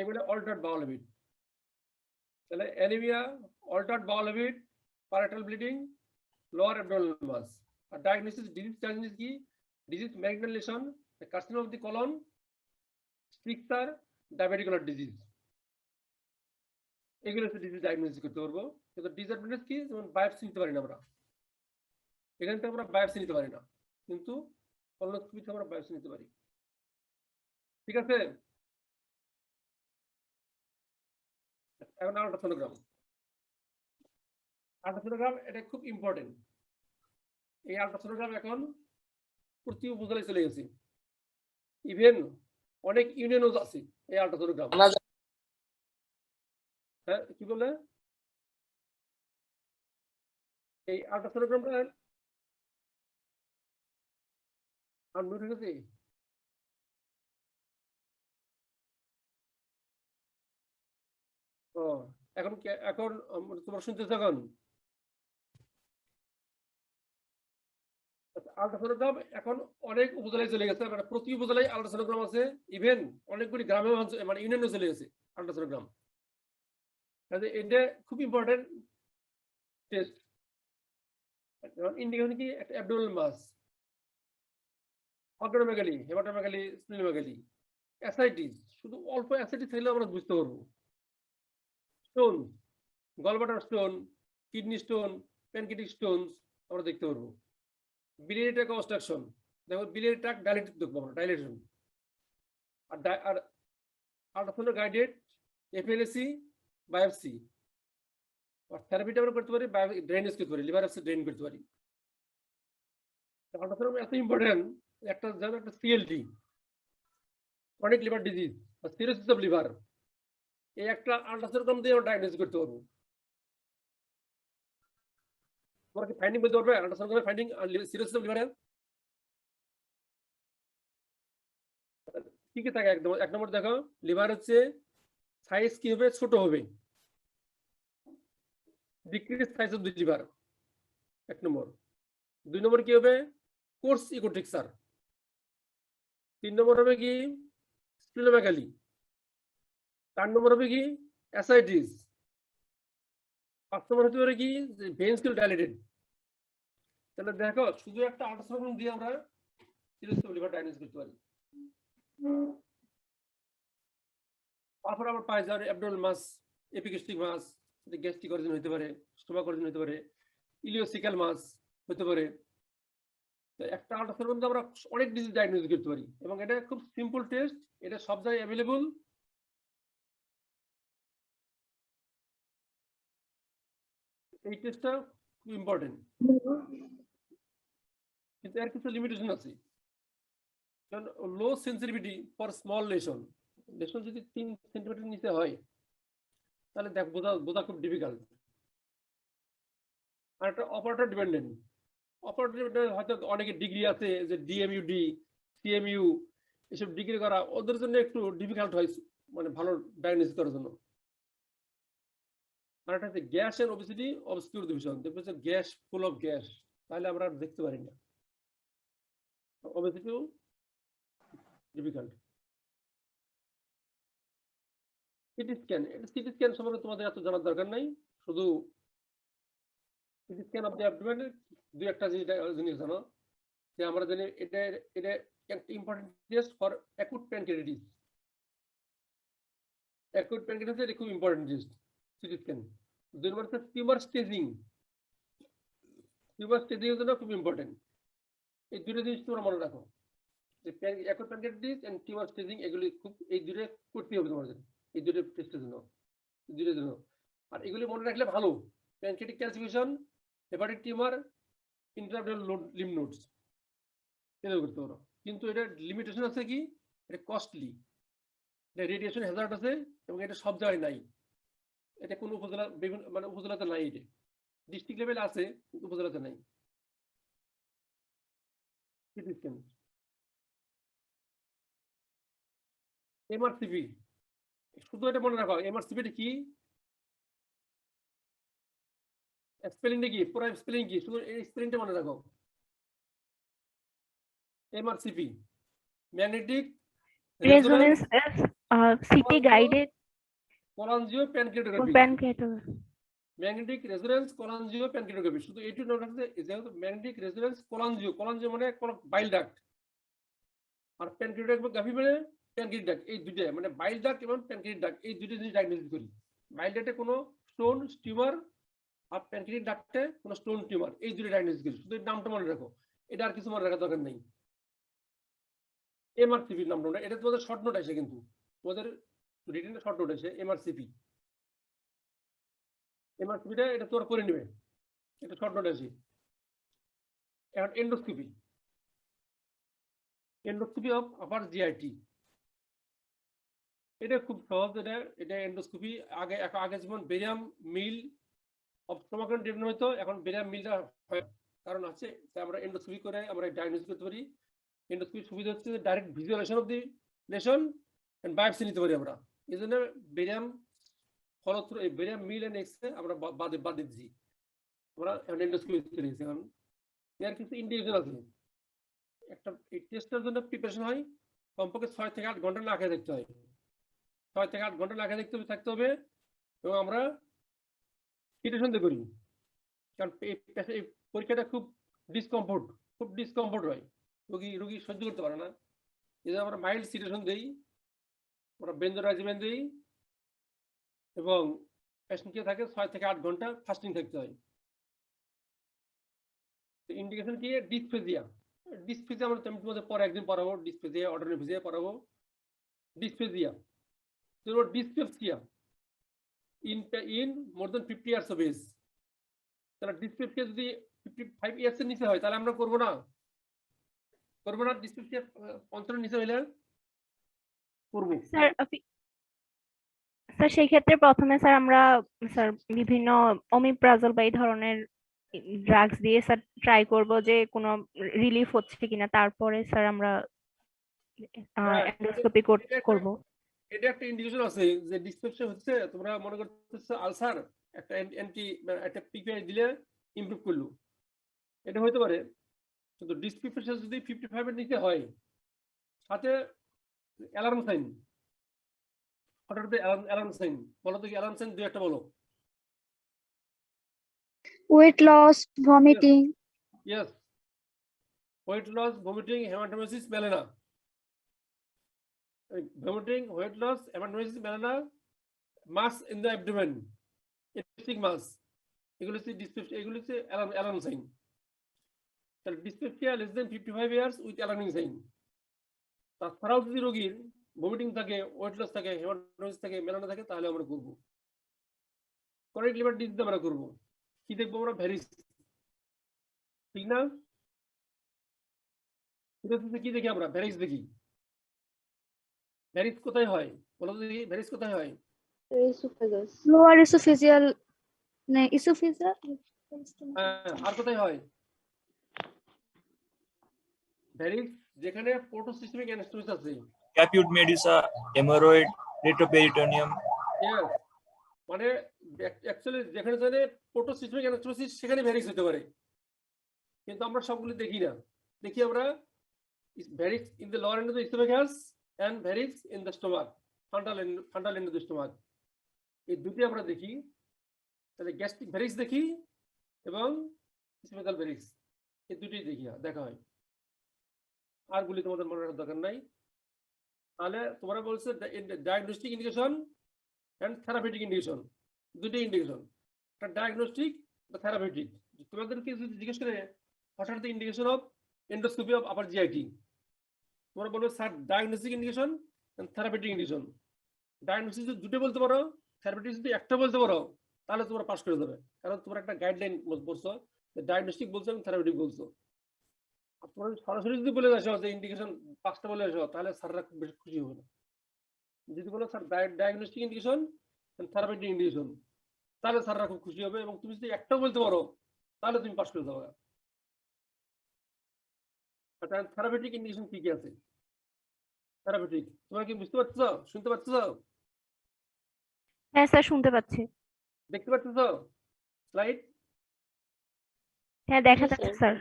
এগুলো অল্টার্ড বাউল হাবিট। তাহলে anaemia, altered bowel habit, per rectal bleeding, lower abdominal mass. আর ডায়াগনোসিস, ডিজিজ ডায়াগনোসিস কি? Disease malignant lesion, carcinoma of the colon, stricture, diverticular disease, এগুলো হচ্ছে ডিজিজ ডায়াগনোসিস করতে পারবো। কিন্তু ডিসঅ্যাডভান্টেজ কি? যেমন বায়োপসি নিতে পারি না আমরা, এখান থেকে আমরা বায়োপসি নিতে পারি না, কিন্তু কলোনোস্কোপিতে আমরা বায়োপসি নিতে পারি। ঠিক আছে? এখন আল্ট্রাসোনোগ্রাম, এটা খুব ইম্পর্টেন্ট। এই আল্ট্রাসোনোগ্রাম এখন প্রতি উপজেলায় চলে গেছে, ইভেন অনেক ইউনিয়নও আছে এই আল্ট্রাসোনোগ্রাম। হ্যাঁ কি বলে? এই আল্ট্রাসোনোগ্রামটা আনমিউট হয়ে গেছে। ও এখন এখন তোমার শুনতেছ? এখন আল্ট্রাসোনোগ্রাম এখন অনেক উপজেলায় চলে গেছে, মানে প্রতি উপজেলায় আল্ট্রাসোনোগ্রাম আছে, ইভেন অনেকগুলি গ্রামে মানে ইউনিয়নে চলে গেছে আল্ট্রাসোনোগ্রাম। এটা খুব ইম্পর্টেন্ট টেস্ট। ইন্ডিকেশন কি? একটা অ্যাবডোমিনাল মাস, অর্গানোমেগালি, হেমাটোমেগালি, স্প্লিনোমেগালি, অ্যাসাইটিস, শুধু অল্প অ্যাসাইটিস থাকলে আমরা বুঝতে পারবো। Stone, gallbladder stone, kidney stone, pancreatic Stones আমরা দেখতে পারবো। biliary tract obstruction, দেখো biliary tract ডাইলেটেড দেখবো আমরা, ডাইলেশন। আর আল্ট্রাসাউন্ড গাইডেড এফএলএসি বায়োপসি, আর থেরাপিটা আমরা করতে পারি, ড্রেনেজ করতে পারি, লিভার অ্যাবসেস ড্রেন করতে পারি। আল্ট্রাসাউন্ড এত ইম্পর্টেন্ট, একটা যেমন একটা সিএলডি, ক্রনিক লিভার ডিজিজ বা সিরোসিস অফ লিভার, এই একটা আল্ট্রাসাউন্ড দিয়ে আমরা ডায়াগনোস করতে পারবো। তোমার কি ফাইন্ডিং বলতে পারবে আল্ট্রাসাউন্ড ফাইন্ডিং সিরোসিস অফ লিভারের কি কি থাকে? একদম এক নম্বর দেখো, লিভার হচ্ছে সাইজ কি হবে? ছোট হবে, decrease size of the liver, এক নম্বর। দুই নম্বর কি হবে? কোর্স ইকোট্রিকচার। তিন নম্বর হবে কি? স্প্লিনোমেগালি। চার নম্বর হবে কি? অ্যাসাইটিস। পাঁচ নম্বর হতে পারে কি? ভেইনস গুলো ডাইলেটেড। তাহলে দেখো, শুধু একটা আল্ট্রাসাউন্ড দিয়ে আমরা সিরোসিস অফ লিভার ডায়াগনোস করতে পারি। তারপর আবার পাই যাবে অ্যাবডোমিনাল মাস, এপিগ্যাস্ট্রিক মাস, গ্যাস্ট্রিক অরিজিন হতে পারে, স্টোমাক অরিজিন হতে পারে, ইলিওসিক্যাল মাস হতে পারে। তো একটা আল্ট্রাসাউন্ড আমরা অনেক ডিজিজ ডায়াগনোস করতে পারি, এবং এটা খুব সিম্পল টেস্ট, এটা সব জায়গায় অ্যাভেলেবল। এই টেস্টটা খুব ইম্পর্টেন্ট, কিন্তু এর কিছু লিমিটেশন আছে। কারণ low sensitivity for small lesion, lesion যদি 3 সেন্টিমিটার নিচে হয় তাহলে বোঝা খুব ডিফিকাল্ট। আর একটা অপারেটর ডিপেন্ডেন্ট। অপারেটর ডিপেন্ডেন্ট হয়তো অনেকে ডিগ্রি আছে, যে ডিএমইউডি, সিএমইউ, এসব ডিগ্রি করা ওদের জন্য একটু ডিফিকাল্ট হয়, মানে ভালো ডায়াগনোসিস করার জন্য। আর একটা হচ্ছে gas and obesity obscure division, দেখবেন যে গ্যাস, ফুল অফ গ্যাস, তাহলে আমরা আর দেখতে পারি না। ওবেসিটিও difficult. CT scan, CT scan সম্পর্কে তোমাদের এত জানার দরকার নাই, শুধু CT scan of the abdomen দুই একটা জিনিস জানো, যে আমরা জানি এটা এটা একটা important test for acute pancreatitis. Acute pancreatitis এটা খুব ইম্পর্টেন্ট টেস্ট, সিটি স্ক্যান। দুই নম্বর হচ্ছে টিউমার স্টেজিং। টিউমার স্টেজিং এর জন্য খুব ইম্পর্টেন্ট। এই দুটো জিনিস তোমরা মনে রাখো, যে acute pancreatitis and tumour staging, এগুলি খুব, এই দুটো করতে হবে তোমাদের, এই দুটো টেস্টের জন্য, দুটোর জন্য। আর এগুলি মনে রাখলে ভালো, pancreatic calcification, hepatic tumour, intra-abdominal lymph nodes, এটা করতে পারো। কিন্তু এটা লিমিটেশন আছে কি, এটা কস্টলি, এটা রেডিয়েশন হ্যাজার্ড আছে, এবং এটা সব জায়গায় নাই। এটা কোন উপজেলা, বিভিন্ন মানে উপজেলাতে নাই, এটা ডিস্ট্রিক্ট লেভেলে আছে কিন্তু উপজেলাতে নাই। সিটি স্ক্যান, এমআরসিপি, শুধু এটা মনে রাখো, এমআরসিপি কি, স্পেলিংটা কি, পুরো স্পেলিং কি, শুধু এই স্পেলিংটা মনে রাখো। MRCP, magnetic resonance CT guided cholangiopancreatography, pancreatography. Magnetic resonance cholangiopancreatography, শুধু এইটু নোট রাখতে, যেহেতু ম্যাগনেটিক রেজোনেন্স কোলাঞ্জিও, কোলাঞ্জিও মানে বাইল ডাক্ট, আর প্যানক্রিয়াটোগ্রাফি মানে প্যানক্রিয়াটিক ডাক্ট, এই দুইটা মানে বাইল ডাক্ট এবং প্যানক্রিয়াটিক ডাক্ট, এই দুইটা জিনিস ডায়াগনোসিস করি। বাইল ডাক্টে কোনো স্টোন টিউমার, আর প্যানক্রিয়াটিক ডাক্টে কোনো স্টোন টিউমার, এই দুটো ডায়াগনোসিস করি। শুধু এই নামটা মনে রাখো, এটা আর কিছু মনে রাখার দরকার নেই। এমআরসিপির নামটা, এটা তোমাদের শর্ট নোট আসে, কিন্তু তোমাদের রিটেনে শর্ট নোট আসে এমআরসিপি। এমআরসিপিটা এটা তোর করে নেবে, এটা শর্ট নোট আসে। এখন endoscopy, endoscopy of upper GIT, এটা খুব সহজ। এটা এন্ডোস্কোপি আগে যেমন barium meal of stomach depend হইতো, এখন বেরিয়াম মিলটা হয়, কারণ আছে, তাই আমরা এন্ডোস্কোপি করে আমরা ডায়াগনোসিস করতে পারি। এন্ডোস্কোপির সুবিধা হচ্ছে direct visualisation of the lesion and biopsy নিতে পারি আমরা। এই জন্য বেরিয়াম ফলো থ্রু, এই বেরিয়াম মিল এন্ড এক্স আমরা বাদ দিচ্ছি, আমরা এন্ডোস্কোপি করেছি। এখন এর কিছু ইন্ডিকেশন আছে। একটা এই টেস্টের জন্য প্রিপারেশন হয়, কমপক্ষে 6 থেকে 8 ঘন্টা না খেয়ে দেখতে হয়, 6 থেকে 8 ঘন্টা না খেয়ে থাকতে হবে, এবং আমরা সিটুয়েশন দিয়ে করি, কারণ এই পরীক্ষাটা খুব ডিসকমফোর্ট হয়, রোগী সহ্য করতে পারে না। এই আমরা মাইল্ড সিটুয়েশন দিই, আমরা বেনজোডাইজিপিন দিই, এবং পেশেন্টকে থাকে 6 থেকে 8 ঘন্টা ফাস্টিং থাকতে হয়। ইন্ডিকেশন কি, ডিসফেজিয়া, ডিসফেজিয়া আমরা তোমাদের পরে একদিন পড়াবো, ডিসফেজিয়া, অটোনোফেজিয়া পড়াবো। Dysphagia, dyspepsia in more than 50 years of age, তাহলে ডিসপেপসিয়া যদি 55 ইয়ার্স এর নিচে হয় তাহলে আমরা করবো না, ডিসপেপসিয়া 55 নিচে হইলে করবো। স্যার সেই ক্ষেত্রে প্রথমে স্যার আমরা বিভিন্ন ওমিপ্রাজল বা এই ধরনের ড্রাগস দিয়ে স্যার ট্রাই করব যে কোনো রিলিফ হচ্ছে কিনা, তারপরে স্যার আমরা এন্ডোস্কোপি করব। এটা একটা ইন্ডিকেশন আছে যে ডিসপেপসিয়া হচ্ছে, তোমরা মনে করতেছো আলসার, একটা একটা পিপিআই দিলে ইমপ্রুভ করলো, এটা হতে পারে। কিন্তু ডিসপেপসিয়া যদি 55 এর নিচে হয়, সাথে অ্যালার্ম সাইন, হঠাৎ অ্যালার্ম সাইন, বলো তো কি অ্যালার্ম সাইন, দুই একটা বলো। Weight loss, vomiting. Yes, weight loss, vomiting, haematemesis, melaena. Vomiting, weight loss, haematemesis, melaena, mass in the abdomen, epigastric mass, এগুলো হচ্ছে ডিসপেপসিয়া, এগুলো হচ্ছে অ্যালার্ম সাইন। তাহলে dyspepsia less than 55 years with alarming sign. তাছাড়াও যদি রোগীর ভমিটিং থাকে, weight loss থাকে, হেমাটোমেসিস থাকে, মেলানা থাকে, তাহলে আমরা করবো। ক্রনিক লিভার ডিজিজ আমরা করবো, কি দেখবো আমরা, ভ্যারিস, ঠিক না? কি দেখি আমরা, ভ্যারিস দেখি। ভ্যারিস কোথায় হয় বলো তো দেখি, ভ্যারিস কোথায় হয়? লোয়ার ইসোফেজিয়াল, না ইসোফেজিয়াল, আর কোথায় হয় ভ্যারিক্স যেখানে পোর্টোসিস্টেমিক অ্যানাস্টোসিস আছে caput medusa, hemorrhoid, retroperitoneum. Yes, মানে অ্যাকচুয়ালি যেখানে যেখানে পোর্টোসিস্টেমিক অ্যানাস্টোসিস সেখানে ভ্যারিক্স হতে পারে, কিন্তু আমরা সবগুলো দেখি না। দেখি আমরা varix in the lower end of the oesophagus and varix in the stomach, frontal end of the stomach, এই দুটি আমরা দেখি। তাহলে গ্যাস্ট্রিক ভ্যারিক্স দেখি এবং ইসোফেগাল ভ্যারিক্স, এই দুটি দেখি দেখা হয়। আর গুলি তোমাদের মনে রাখার দরকার নাই। তাহলে তোমরা বলছো diagnostic indication and therapeutic indication, দুটি ইন্ডিকেশন, একটা ডায়াগনস্টিক বা থেরাপিউটিক। তোমাদেরকে যদি জিজ্ঞেস করে what are the indication of endoscopy of upper GIT, তোমরা বলবে sir diagnostic indication and therapeutic indication. Diagnostic যদি দুটো বলতে পারো, থেরাপিউটিক যদি একটা বলতে পারো, তাহলে তোমরা পাস করে যাবে, কারণ তোমরা একটা গাইডলাইন বলছো, ডায়াগনস্টিক বলছো এবং থেরাপিউটিক বলছো। তোমরা সরাসরি যদি বলে আসো যে ইন্ডিকেশন পাঁচটা বলে আসো, তাহলে স্যাররা খুব বেশি খুশি হবে না। যদি বলো sir diagnostic indication and therapeutic indication, তাহলে স্যাররা খুব খুশি হবে, এবং তুমি যদি একটা বলতে পারো তাহলে তুমি পাস করে যাবে। থেরাপিউটিক ইন্ডিকেশন কি কি আছে? থেরাপিউটিক তোমরা কি বুঝতে পারছো, শুনতে পাচ্ছো, হ্যাঁ স্যার, শুনতে পাচ্ছি। দেখতে পাচ্ছো স্লাইড? হ্যাঁ, দেখা যাচ্ছে স্যার।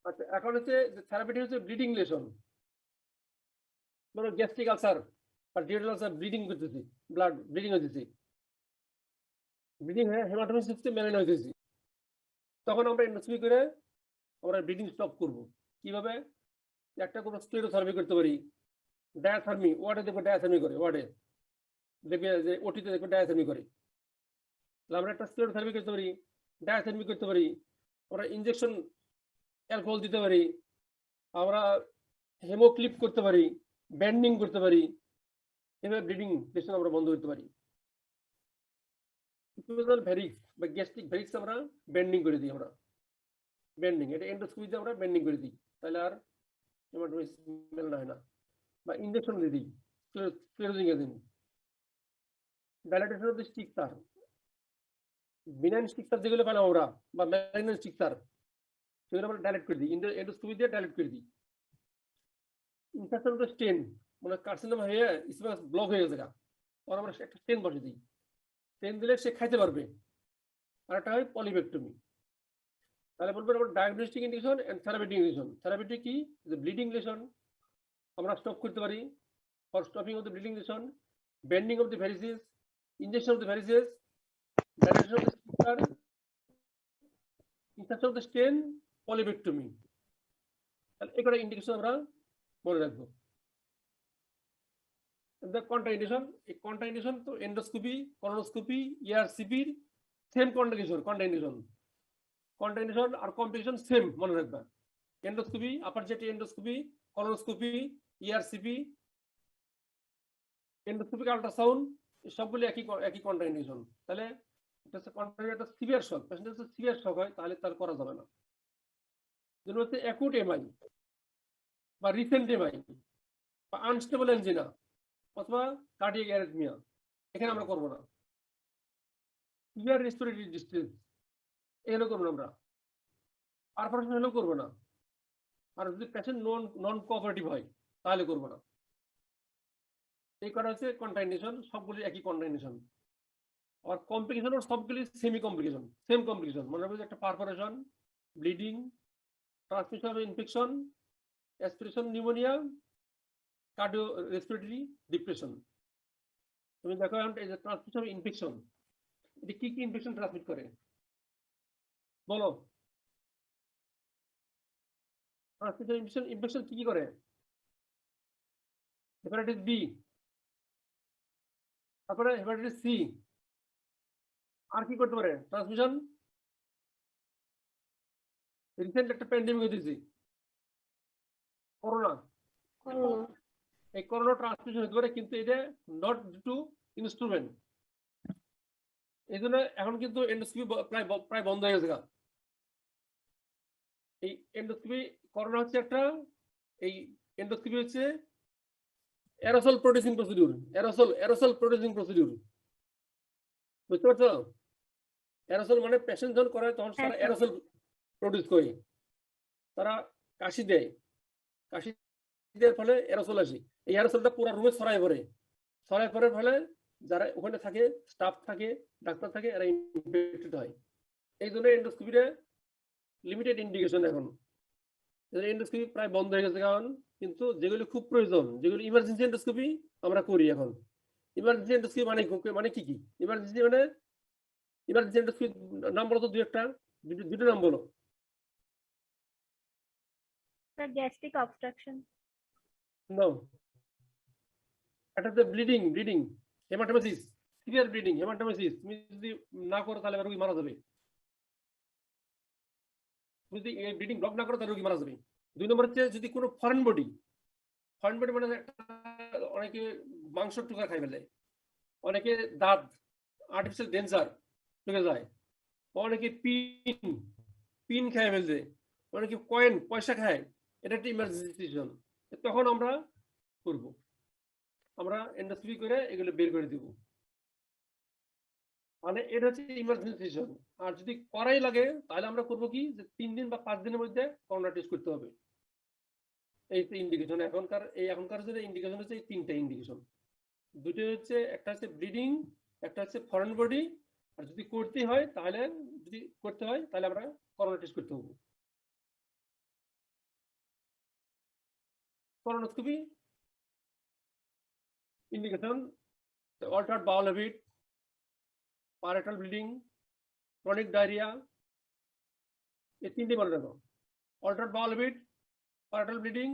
আচ্ছা, এখন হচ্ছে থেরাপিউটিক হচ্ছে ব্লিডিং লেশন। ধরো গ্যাস্ট্রিক আলসার বা ডিউরেল আলসার, ব্লিডিং করতেছি, ব্লাড ব্লিডিং হইতেছে, ব্লিডিং হয়ে হেমাটোমাস সিস্টেম মেলানো হইতেছে, তখন আমরা এন্ডোস্কোপি করে আমরা ব্লিডিং স্টপ করব। কিভাবে? একটা কোনো স্ক্লেরোথার্মি করতে পারি, ডায়াথার্মি, ওয়ার্ডে দেখবো ডায়াথার্মি করে, ওয়ার্ডে দেখবে যে ওটিতে দেখবো ডায়াথার্মি করে, তাহলে আমরা একটা স্ক্লেরোথার্মি করতে পারি, ডায়াথার্মি করতে পারি, আমরা ইনজেকশন অ্যালকোহল দিতে পারি, আমরা হেমোক্লিপ করতে পারি, ব্যান্ডিং করতে পারি, এভাবে ব্লিডিং লেশন আমরা বন্ধ করতে পারি। ভ্যারিক্স বা গ্যাস্ট্রিক ভ্যারিক্স আমরা ব্যান্ডিং করে দিই, আমরা ব্যান্ডিং, এটা এন্ডোস্কোপিতে আমরা ব্যান্ডিং করে দিই, তাহলে আর হেমাটোমাস মেলানো হয় না। বা ইনজেকশন দিয়ে দিই, sclerosing agent, dilatation of the stricture, benign stricture যেগুলো পেলাম আমরা, বা ম্যালিগন্যান্ট স্টিকচার, সেগুলো আমরা ডাইলেট করে দিই, এন্ডোস্কোপি দিয়ে ডাইলেট করে দিই। ইনফেকশন অফ দ্য স্টেন, মানে কার্সিনোমা হয়ে ইসোফেগাস ব্লক হয়ে গেছে, তখন আমরা একটা স্টেন বসে দিই, স্টেন দিলে সে খাইতে পারবে। আর একটা হয় পলিপেক্টমি। তাহলে বলবেন আমরা diagnostic indication and therapeutic indication. Therapeutic কি? যে ব্লিডিং লেশন আমরা স্টপ করতে পারি, for stopping of the bleeding lesion, banding of the varices, injection of the varices, dilation of the stricture, insertion of the stent, polypectomy. তাহলে এই কটা indication আমরা মনে রাখবো। কন্ট্রাইন্ডিকেশন, এই কন্ট্রাইন্ডিকেশন তো এন্ডোস্কোপি, কলোনোস্কোপি, ইআরসিপির সেম কন্ট্রাইন্ডিকেশন আর কমপ্লিকেশন সেম মনে রাখবা। Endoscopy, upper GIT endoscopy, colonoscopy, ERCP, endoscopic ultrasound, সবগুলো একই কন্ট্রাইন্ডিকেশন। তাহলে এটা হচ্ছে কন্ট্রাইন্ডিকেশন, সিভিয়ার শক, পেশেন্ট হচ্ছে সিভিয়ার শক হয়, তাহলে তার করা যাবে না। যেগুলো হচ্ছে অ্যাকুট এমআই বা রিসেন্ট এমআই বা আনস্টেবল এনজিনা অথবা কার্ডিয়াক অ্যারিথমিয়া, এখানে আমরা করবো না। সিভিয়ার রেসপিরেটরি ডিস্ট্রেস, এগুলো করবো না আমরা। পারফরেশন হলেও করবো না। আর যদি পেশেন্ট নন কোঅপারেটিভ হয় তাহলে করবো না। এই করা হচ্ছে কন্ট্রাইন্ডিকেশন, সবগুলি একই কন্ট্রাইন্ডিকেশন। আর কমপ্লিকেশন সবগুলি সেমি কমপ্লিকেশন, সেম কমপ্লিকেশন। মনে রাখবে একটা perforation, bleeding, transmission of infection, aspiration pneumonia, cardiorespiratory depression. তুমি দেখো এখন এই যে ট্রান্সমিশন অফ ইনফেকশন, এটা কি কি ইনফেকশন ট্রান্সমিট করে বলো? ট্রান্সমিশন ইনফেকশন কি কি করে? হেপাটাইটিস বি, তারপরে হেপাটাইটিস সি, আর কি করতে পারে ট্রান্সমিশন? রিসেন্ট একটা প্যান্ডেমিক হয়েছে, করোনা। এই করোনা ট্রান্সমিশন হতে পারে, কিন্তু এটা নট ডিউ টু ইনস্ট্রুমেন্ট। এই জন্য এখন কিন্তু এন্ডোস্কোপি প্রায় বন্ধ হয়ে গেছে। এই এন্ডোস্কোপি, করোনা হচ্ছে একটা, এই এন্ডোস্কোপি হচ্ছে aerosol producing procedure, aerosol producing procedure, বুঝতে পারছো? অ্যারোসল মানে পেশেন্ট যখন করে তখন হ্যাঁ, তারা স্যার। অ্যারোসল প্রডিউস করে, তারা কাশি দেয়, কাশি দেওয়ার ফলে অ্যারোসল আসে, এই অ্যারোসলটা পুরো রুমে ছড়ায় পড়ে ফলে যারা ওখানে থাকে, স্টাফ থাকে, ডাক্তার থাকে, এরা ইনফেক্টেড হয়। এই জন্য এন্ডোস্কোপিটা লিমিটেড ইন্ডিকেশন এখন, এন্ডোস্কোপি প্রায় বন্ধ হয়ে গেছে। কারণ কিন্তু যেগুলি খুব প্রয়োজন, যেগুলি ইমার্জেন্সি এন্ডোস্কোপি আমরা করি এখন। ইমার্জেন্সি এন্ডোস্কোপি মানে কি কি? ইমার্জেন্সি মানে ইমার্জেন্সি এন্ডোস্কোপি নাম বলো তো, দুটো নাম বলো। Sir gastric obstruction. নাও, একটা হচ্ছে ব্লিডিং, হেমাটোমেসিস, সিভিয়ার ব্লিডিং, হেমাটোমেসিস। তুমি যদি না করো তাহলে রোগী মারা যাবে। যদি এই ব্লিডিং ব্লক না করো তাহলে রোগী মারা যাবে। 2 নম্বর হচ্ছে যদি কোনো ফরেন বডি মানে অনেকে মাংস টুকা খাই ফেলে, অনেকে দাঁত আর্টিফিশিয়াল ডেন্সার ঢুকে যায়, অনেকে পিন খেয়ে ফেলছে, অনেকে কয়েন পয়সা খায়, এটা একটা ইমার্জেন্সি সিচুয়েশন। তখন আমরা করব, আমরা এন্ডোস্কোপি করে এগুলো বের করে দিব, মানে এটা হচ্ছে ইমার্জেন্সি সিচুয়েশন। আর যদি করাই লাগে তাহলে আমরা করব কি, যে 3 দিন বা 5 দিনের মধ্যে করোনা টেস্ট করতে হবে। এই ইন্ডিকেশন এখনকার যে ইন্ডিকেশন হচ্ছে এই 3টা ইন্ডিকেশন। দুটো হচ্ছে, একটা হচ্ছে ব্লিডিং, একটা হচ্ছে ফরেন বডি। আর যদি করতে হয় তাহলে আমরা করোনা টেস্ট করতে হবে। Colonoscopy indication: altered bowel habit, per rectal bleeding, chronic diarrhoea. এই 3টে মনে রাখো: altered bowel habit, per rectal bleeding,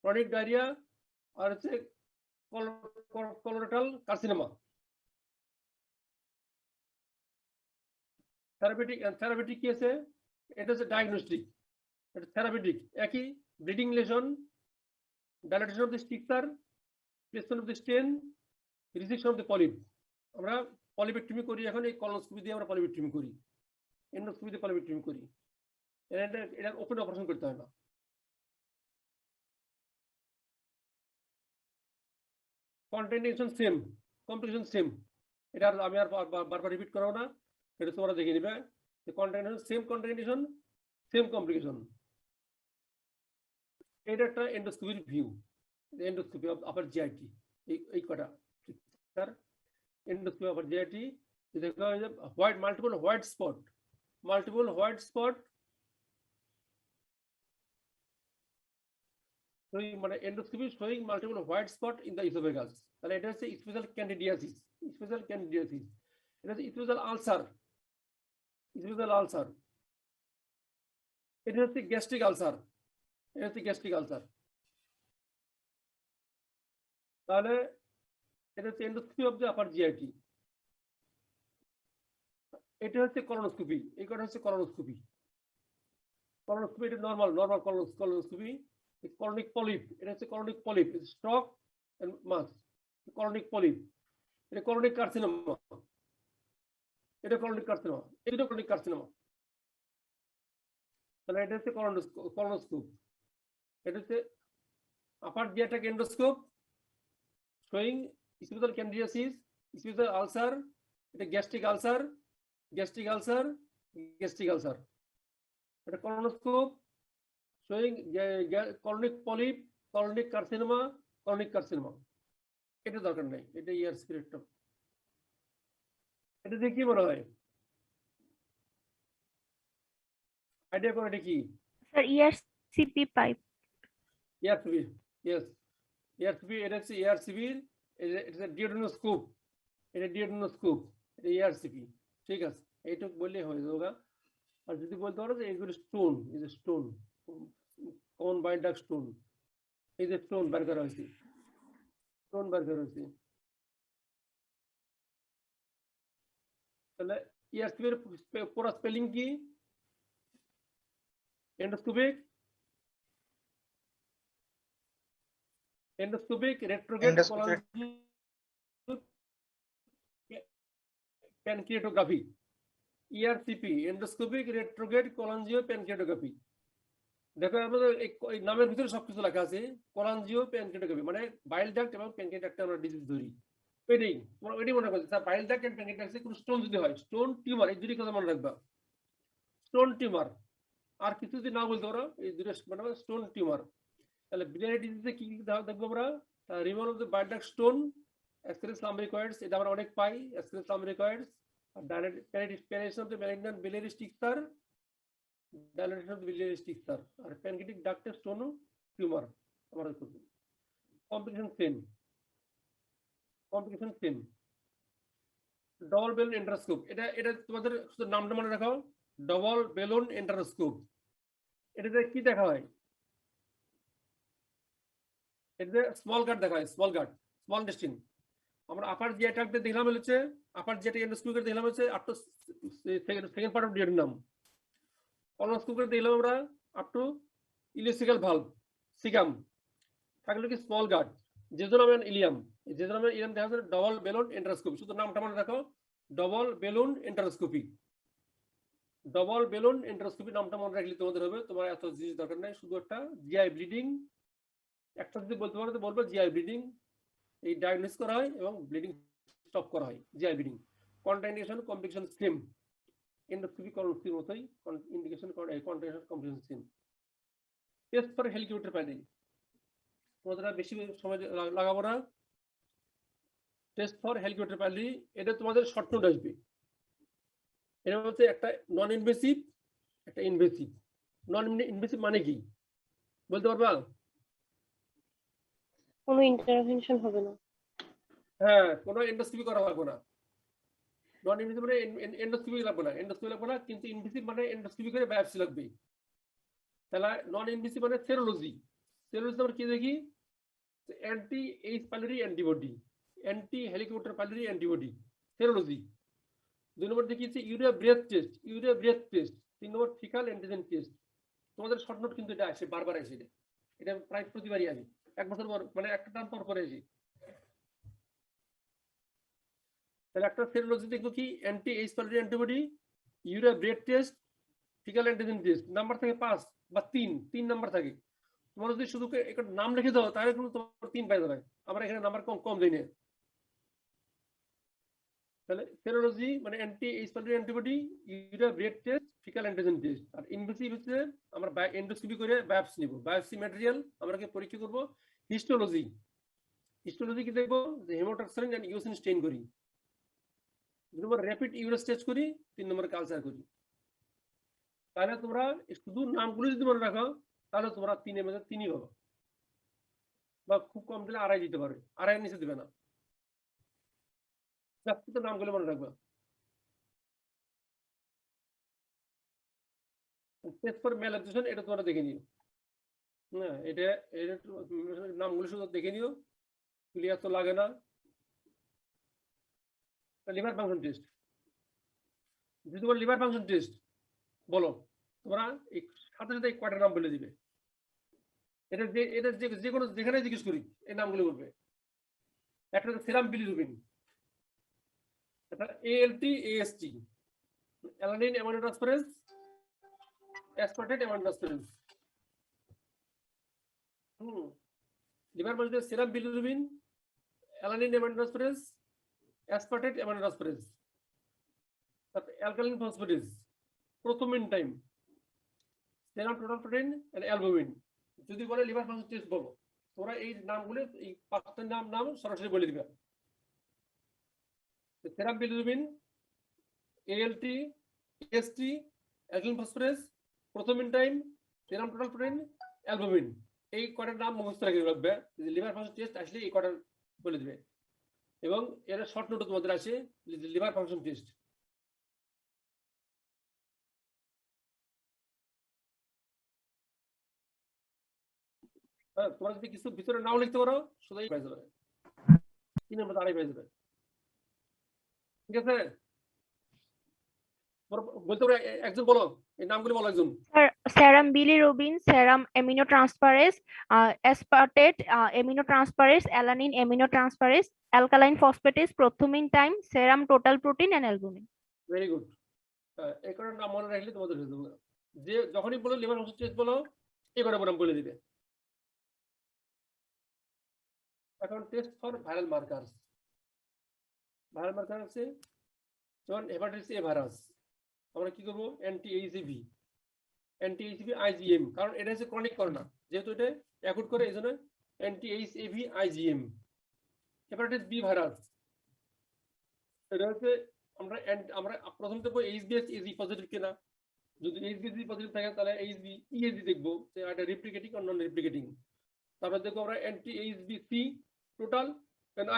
chronic diarrhoea, আর হচ্ছে কোলোরেক্টাল কার্সিনোমা। থেরাপিউটিক কি আছে? এটা হচ্ছে ডায়াগনস্টিক, এটা থেরাপিউটিক। একই bleeding lesion, dilatation of the stricture, placement of the stent, resection of the polyp. আমরা পলিপেক্টমি করি এখন, এই কলোনোস্কোপি দিয়ে আমরা পলিপেক্টমি করি, এন্ডোস্কোপি দিয়ে পলিপেক্টমি করি। এটা ওপেন অপারেশন করতে হয় না। কন্টেন্টেশন সেম, কমপ্লিকেশন সেম। এটা আমি আর বারবার রিপিট করাবো না, এটা তোমরা দেখে নিবে। Contraindication same complication. এটা একটা এন্ডোস্কোপির view, endoscopy of upper GIT. এই কটা এন্ডোস্কোপি অফ আপার জিআইটি। দেখা হয় যে মাল্টিপল হোয়াইট স্পট মানে endoscopy showing multiple white spot in the oesophagus. তাহলে এটা হচ্ছে স্পেশাল ক্যান্ডিডিয়াসিস। এটা হচ্ছে স্পেশাল আলসার। এটা হচ্ছে গ্যাস্ট্রিক আলসার। তাহলে এটা হচ্ছে endoscopy of the upper GIT. এটা হচ্ছে কলোনোস্কোপি। এই কটা হচ্ছে কলোনোস্কোপি। এটা নরমাল কলোনোস্কোপি। কলোনিক পলিপ, এটা হচ্ছে colonic polyp, stalk and mass. Colonic polyp, এটা কলোনিক কার্সিনোমা, এটা কলোনিক কার্সিনোমা, এটা কলোনিক কার্সিনোমা। তাহলে এটা হচ্ছে কলোনোস্কোপ। এটা হচ্ছে আপার জিআইটিক endoscope showing special candidiasis, special ulcer. এটা গ্যাস্ট্রিক আলসার। এটা colonoscope showing colonic polyp, colonic carcinoma. এটা দরকার নাই, এটা ইয়ার স্পিরিটম। এটা দিয়ে কি মনে হয়, আইডিয়া করে? এটা কি? Sir ERCP pipe. ERCP, yes, ERCP. এটা হচ্ছে এআরসিবি, এটা ডিওডোনোস্কোপ, এটা এআরসিপি। ঠিক আছে, এইটুকু বললেই হয়ে যাবে। আর যদি বলতে পারো যে এইগুলো স্টোন, এই যে স্টোন, কোন বাইন্ডার স্টোন, এই যে স্টোন বের করা হয়েছে, তাহলে ইয়ারসিপির পুরো স্পেলিং কি? Endoscopic retrograde pancreatography. ERCP, endoscopic retrograde cholangiopancreatography. দেখো আমাদের এই নামের ভিতরে সবকিছু লেখা আছে। কোলঞ্জিও প্যানক্রিয়াটোগ্রাফি মানে বাইল ডাক্ট এবং প্যানক্রিয়াস ডাক্টে আমরা ডিজিজ ধরি। এটাই তোমরা এটাই মনে করছো স্যার বাইল ডাক্ট এন্ড প্যানক্রিয়াসে কোনো স্টোন যদি হয় স্টোন টিউমার এই দুটি কথা মনে রাখবা স্টোন টিউমার আর কিছু যদি না বলতে পারো এই দুটো মানে স্টোন টিউমার তাহলে biliary ডিজিজে কি কি দেখবো আমরা removal of the bile duct stone ascaris lumbricoides এটা আমরা অনেক পাই অ্যাসকেরিস লাম্ব্রিকয়েডস আর dilatation of the malignant biliary stricture dilatation of the biliary stricture আর প্যানক্রিয়াটিক ডাক্টের স্টোন টিউমার আমরা করব complication same double balloon endoscope এটা তোমাদের শুধু নামটা মনে রাখো ডবল বেলুন এন্ডোস্কোপ এটাতে কি দেখা হয় এটাতে স্মল গার্ড দেখা হয় স্মল ইন্টেস্টিন আমরা আপার জিআই ট্র্যাক্টে দেখলাম হচ্ছে আপার জিআই এন্ডোস্কোপ করে দেখলাম হচ্ছে up to second part of ডিএর নাম কলোনোস্কোপ করে দেখলাম আমরা up to ileocaecal valve caecum থাকলো কি small gut jejunum and ileum jejunum and ileum দেখা যাচ্ছে ডবল বেলুন এন্ডোস্কোপি শুধু নামটা মনে রাখো double balloon endoscopy double balloon endoscopy নামটা মনে রাখলে তোমাদের হবে তোমার এত জিনিস দরকার নেই শুধু একটা জিআই ব্লিডিং একটা যদি বলতে পারো তো বলবো জিআই ব্লিডিং এই ডায়াগনোস করা হয় এবং ব্লিডিং স্টপ করা হয় GI bleeding contraindication complication same endoscopy কলোনোস্কোপির মতোই indication contraindication complication same test for Helicobacter প্যানিং তোমাদের বেশি সময় লাগাবো না টেস্ট ফর হেলিকপ্টার প্যালি এটা তোমাদের শর্ট নোট আসবে এটা হচ্ছে একটা নন ইনভেসিভ একটা ইনভেসিভ নন ইনভেসিভ মানে কি বলতে পারবা কোনো ইন্টারভেনশন হবে না হ্যাঁ কোনো এন্ডোস্কোপি করা লাগবে না নন ইনভেসিভ মানে এন্ডোস্কোপি লাগবে না কিন্তু ইনভেসিভ মানে এন্ডোস্কোপি করে বায়োপসি লাগবে তাহলে নন ইনভেসিভ মানে সেরোলজি আমরা কি দেখি anti H pylori antibody anti helicopter pylori antibody serology 2 নম্বর দেখিয়েছি ইউরিয়া ব্রেথ টেস্ট 3 নম্বর ফিকাল অ্যান্টিজেন টেস্ট তোমাদের শর্ট নোট কিন্তু এটা আসে বারবার আসে এটা প্রায় প্রতিবারই আসে এক বছর পর মানে একটা টার্ম পর পরে আসে তাহলে একটা সেরোলজি দেখবো কি anti H pylori antibody urea breath test faecal antigen test number থাকে 5 বা 3 নাম্বার থাকে তোমার যদি শুধু একটা নাম লিখে দাও তাহলে কিন্তু তোমার 3 পাই যাবে আমরা এখানে নাম্বার কম দেই না তাহলে সেরোলজি মানে anti H pylori antibody urea breath test faecal antigen test আর ইনভেসিভ হচ্ছে আমরা এন্ডোস্কোপি করে বায়োপসি নিব বায়োপসি ম্যাটেরিয়াল আমরা পরীক্ষা করব হিস্টোলজি কি দেখবো যে হেমোটক্সারিন এন্ড ইউসিন স্টেইন করি 2 নম্বর র‍্যাপিড ইউরাস টেস্ট করি 3 নম্বর কালচার করি তাহলে তোমরা শুধু নামগুলো যদি মনে রাখো তাহলে তোমরা 3 এর মধ্যে 3ই পাবে বা খুব কম দিলে 2.5 দিতে পারে 2.5 এর নিচে দিবে না জাস্ট নামগুলো মনে রাখবা টেস্ট ফর ম্যালঅ্যাবজর্পশন এটা তোমরা দেখে নিও না এটা নামগুলো শুধু দেখে নিও ক্লিয়ার তো লাগে না লিভার ফাংশন টেস্ট যদি তোমার লিভার ফাংশন টেস্ট বলো তোমরা এই সাথে সাথে কয়টা নাম বলে দিবে এটা যে কোনো যেখানে জিজ্ঞেস করি এই নামগুলো বলবে একটা সেরাম বিলিরুবিন এটা ALT AST alanine aminotransferase aspartate aminotransferase liver মধ্যে serum bilirubin alanine aminotransferase aspartate aminotransferase তারপর alkaline phosphatase prothrombin time serum total protein and albumin যদি বলে লিভার ফাংশন টেস্ট বলো তোমরা এই নামগুলো এই 5টা নাম সরাসরি বলে দিবে serum bilirubin ALT AST alkaline phosphatase prothrombin time serum total protein albumin এই কয়টার নাম মুখস্থ রেখে রাখবে লিভার ফাংশন টেস্ট আসলে এই কয়টা বলে দিবে এবং এর শর্ট নোট তোমাদের আছে লিভার ফাংশন টেস্ট তোমরা যদি কিছু ভিতরে নাও লিখতে পারো সোজাই পেয়ে যাবে 3 নম্বর 2.5 পেয়ে যাবে ঠিক আছে বলতে পারো একজন বলো এই নামগুলো বলো একজন serum bilirubin serum aminotransferase aspartate aminotransferase alanine aminotransferase alkaline phosphatase prothrombin time serum total protein and albumin very good এই কটার নাম মনে রাখলে তোমাদের হয়ে যাবে যে যখনই বলো লিভার ফাংশন টেস্ট বলো এই কটা নাম বলে দিবে এখন test for viral markers viral marker হচ্ছে যেমন হেপাটাইটিস এ ভাইরাস, আমরা কি করবো অ্যান্টি এইচএভি আইজিএম, কারণ এটা হচ্ছে ক্রনিক করে না, যেহেতু এটা অ্যাকুট করে এই জন্য anti HAV IgM. Hepatitis B virus, এটা হচ্ছে আমরা প্রথম দেখবো এইচবিএস ইজি পজিটিভ কিনা, যদি এইচবিএস পজিটিভ থাকে তাহলে এইচবি ইএজি দেখবো যে এটা রিপ্লিকেটিং আর নন রিপ্লিকেটিং। তারপর দেখবো আমরা অ্যান্টি এইচবিসি টোটাল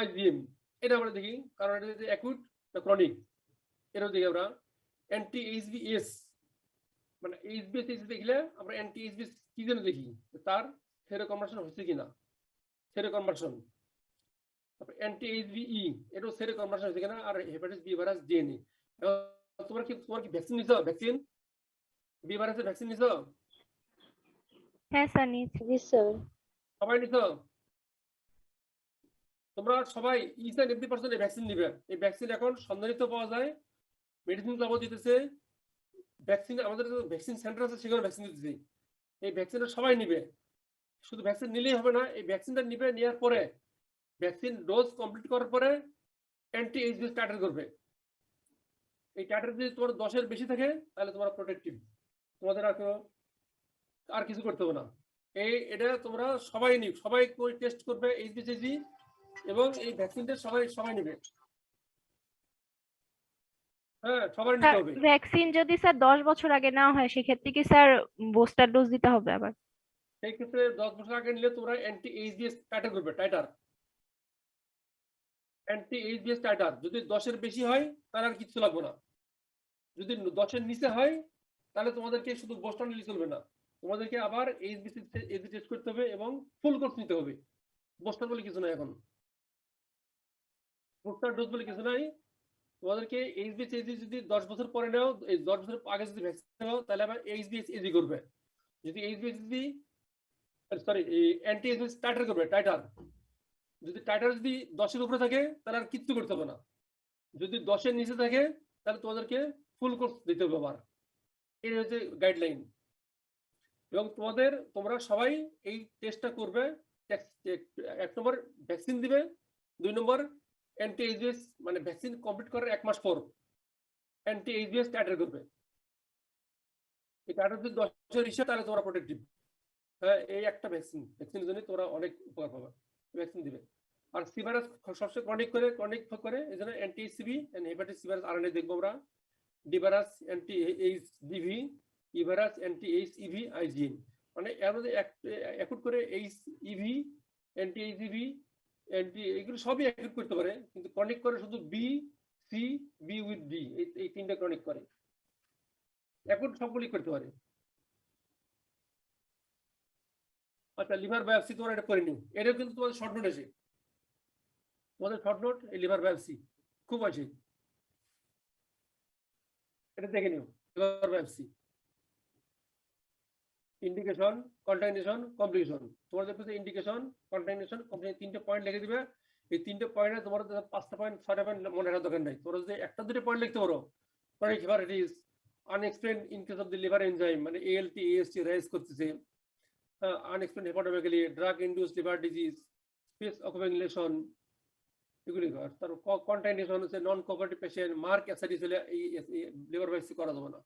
আইজিএম, এটা আমরা দেখি কারণ এটা হচ্ছে অ্যাকুট বা ক্রনিক। এটাও দেখি আমরা অ্যান্টি এইচবিএস, মানে এইচবিএস দেখলে আমরা অ্যান্টি এইচবিএস কি জন্য দেখি, তার সেরো কনভার্সন হচ্ছে কিনা, সেরো কনভার্সন। তারপর অ্যান্টি এইচবিই, এটাও সেরো কনভার্সন হচ্ছে কিনা। আর হেপাটাইটিস বি ভাইরাস ডিএনএ, তোমার কি ভ্যাকসিন নিছো? ভ্যাকসিন বি ভাইরাসের ভ্যাকসিন নিছো? হ্যাঁ স্যার নিয়েছি। জি স্যার। সবাই নিছো? তোমরা সবাই ইচ এন্ড এভরি পার্সন এই ভ্যাকসিন নিবে। এই ভ্যাকসিন এখন সন্ধানিত পাওয়া যায়, মেডিসিন জগৎ দিতেছে ভ্যাকসিন, আমাদের ভ্যাকসিন সেন্টার আছে সেখানে ভ্যাকসিন দিতেছে। এই ভ্যাকসিনটা সবাই নিবে, শুধু ভ্যাকসিন নিলেই হবে না, এই ভ্যাকসিনটা নিবে, নেওয়ার পরে ভ্যাকসিন ডোজ কমপ্লিট করার পরে অ্যান্টি এইচবি স্টার্টার করবে। এই টাটার যদি তোমার 10-এর বেশি থাকে তাহলে তোমার প্রোটেক্টিভ, তোমাদের আর কিছু করতে হবে না। এটা তোমরা সবাই টেস্ট করবে এইচবিসিজি, এবং এই ভ্যাকসিনটা সবাই নেবে। হ্যাঁ, সবার নিতে হবে। ভ্যাকসিন যদি স্যার 10 বছর আগে নেওয়া হয় সেক্ষেত্রে কি স্যার বুস্টার ডোজ দিতে হবে আবার? সেই ক্ষেত্রে 10 বছর আগে নিলে তোমরা অ্যান্টি এইচবিএস টাইটার করবে, অ্যান্টি এইচবিএস টাইটার। যদি 10-এর বেশি হয় তাহলে আর কিছু লাগবে না। যদি 10-এর নিচে হয় তাহলে তোমাদেরকে শুধু বুস্টার নিলে চলবে না, তোমাদেরকে আবার এইচবিসি টেস্ট করতে হবে এবং ফুল কোর্স নিতে হবে। বুস্টার বলে কিছু নাই, এখন বুস্টার ডোজ বলে কিছু নাই। তোমাদেরকে এইচবিসি যদি 10 বছর পরে নাও, এই 10 বছর আগে যদি ভ্যাকসিন নাও তাহলে আবার এইচবিসি করবে। যদি এইচবিসি সরি অ্যান্টি এইচবিএস টাইটার করবে, যদি টাইটার যদি 10-এর উপরে থাকে তাহলে আর কিচ্ছু করতে হবে না। যদি 10-এর নিচে থাকে তাহলে তোমাদেরকে ফুল কোর্স দিতে হবে আবার। এই হচ্ছে গাইডলাইন। এবং তোমরা সবাই এই টেস্টটা করবে। 1 নম্বর ভ্যাকসিন দিবে, 2 নম্বর অ্যান্টি এইচবিএস, মানে ভ্যাকসিন কমপ্লিট করার 1 মাস পর অ্যান্টি এইচবিএস টাইটার করবে। এই টাইটার যদি 10-এর ইসে তাহলে তোমরা প্রোটেক্টিভ। হ্যাঁ, এই একটা ভ্যাকসিনের জন্য তোমরা অনেক উপকার পাবে, ভ্যাকসিন দিবে। আর সি ভাইরাস সবচেয়ে ক্রনিক করে এই জন্য anti HCV and hepatitis C virus RNA দেখবো আমরা, D virus anti HDV, E virus anti HEV IgM. মানে এর মধ্যে অ্যাকুট করে এইচইভি, অ্যান্টি এইচডিভি, এগুলো সবই অ্যাকুট করতে পারে, কিন্তু ক্রনিক করে শুধু B, C, B with D, এই 3টা ক্রনিক করে। অ্যাকুট সবগুলি করতে পারে। আচ্ছা, লিভার বায়োপসি তোমরা এটা করে নিও, এটা কিন্তু তোমাদের শর্ট নোট আছে, তোমাদের শর্ট নোট এই লিভার বায়োপসি খুব আছে, এটা দেখে নিও। Liver biopsy indication, contraindication, complication. তোমাদের কাছে ইন্ডিকেশন, কন্টামিনেশন, কমপ্লিকেশন 3টে পয়েন্ট লিখে দিবে। এই 3টে পয়েন্টে তোমার 5টা পয়েন্ট 6টা পয়েন্ট মনে রাখার দরকার নাই। তোমরা যদি 1টা 2টা পয়েন্ট লিখতে পারো, chronic hepatitis, unexplained ইনকেস of the liver enzyme, মানে ALT AST রাইজ করতেছে, unexplained hepatomegaly, drug-induced liver disease, space occupying lesion, এগুলি। তার কন্টামিনেশন হচ্ছে নন কোঅপারেটিভ পেশেন্ট, মার্ক অ্যাসাইটিস হলে এই লিভার বায়োপসি করা যাবে না।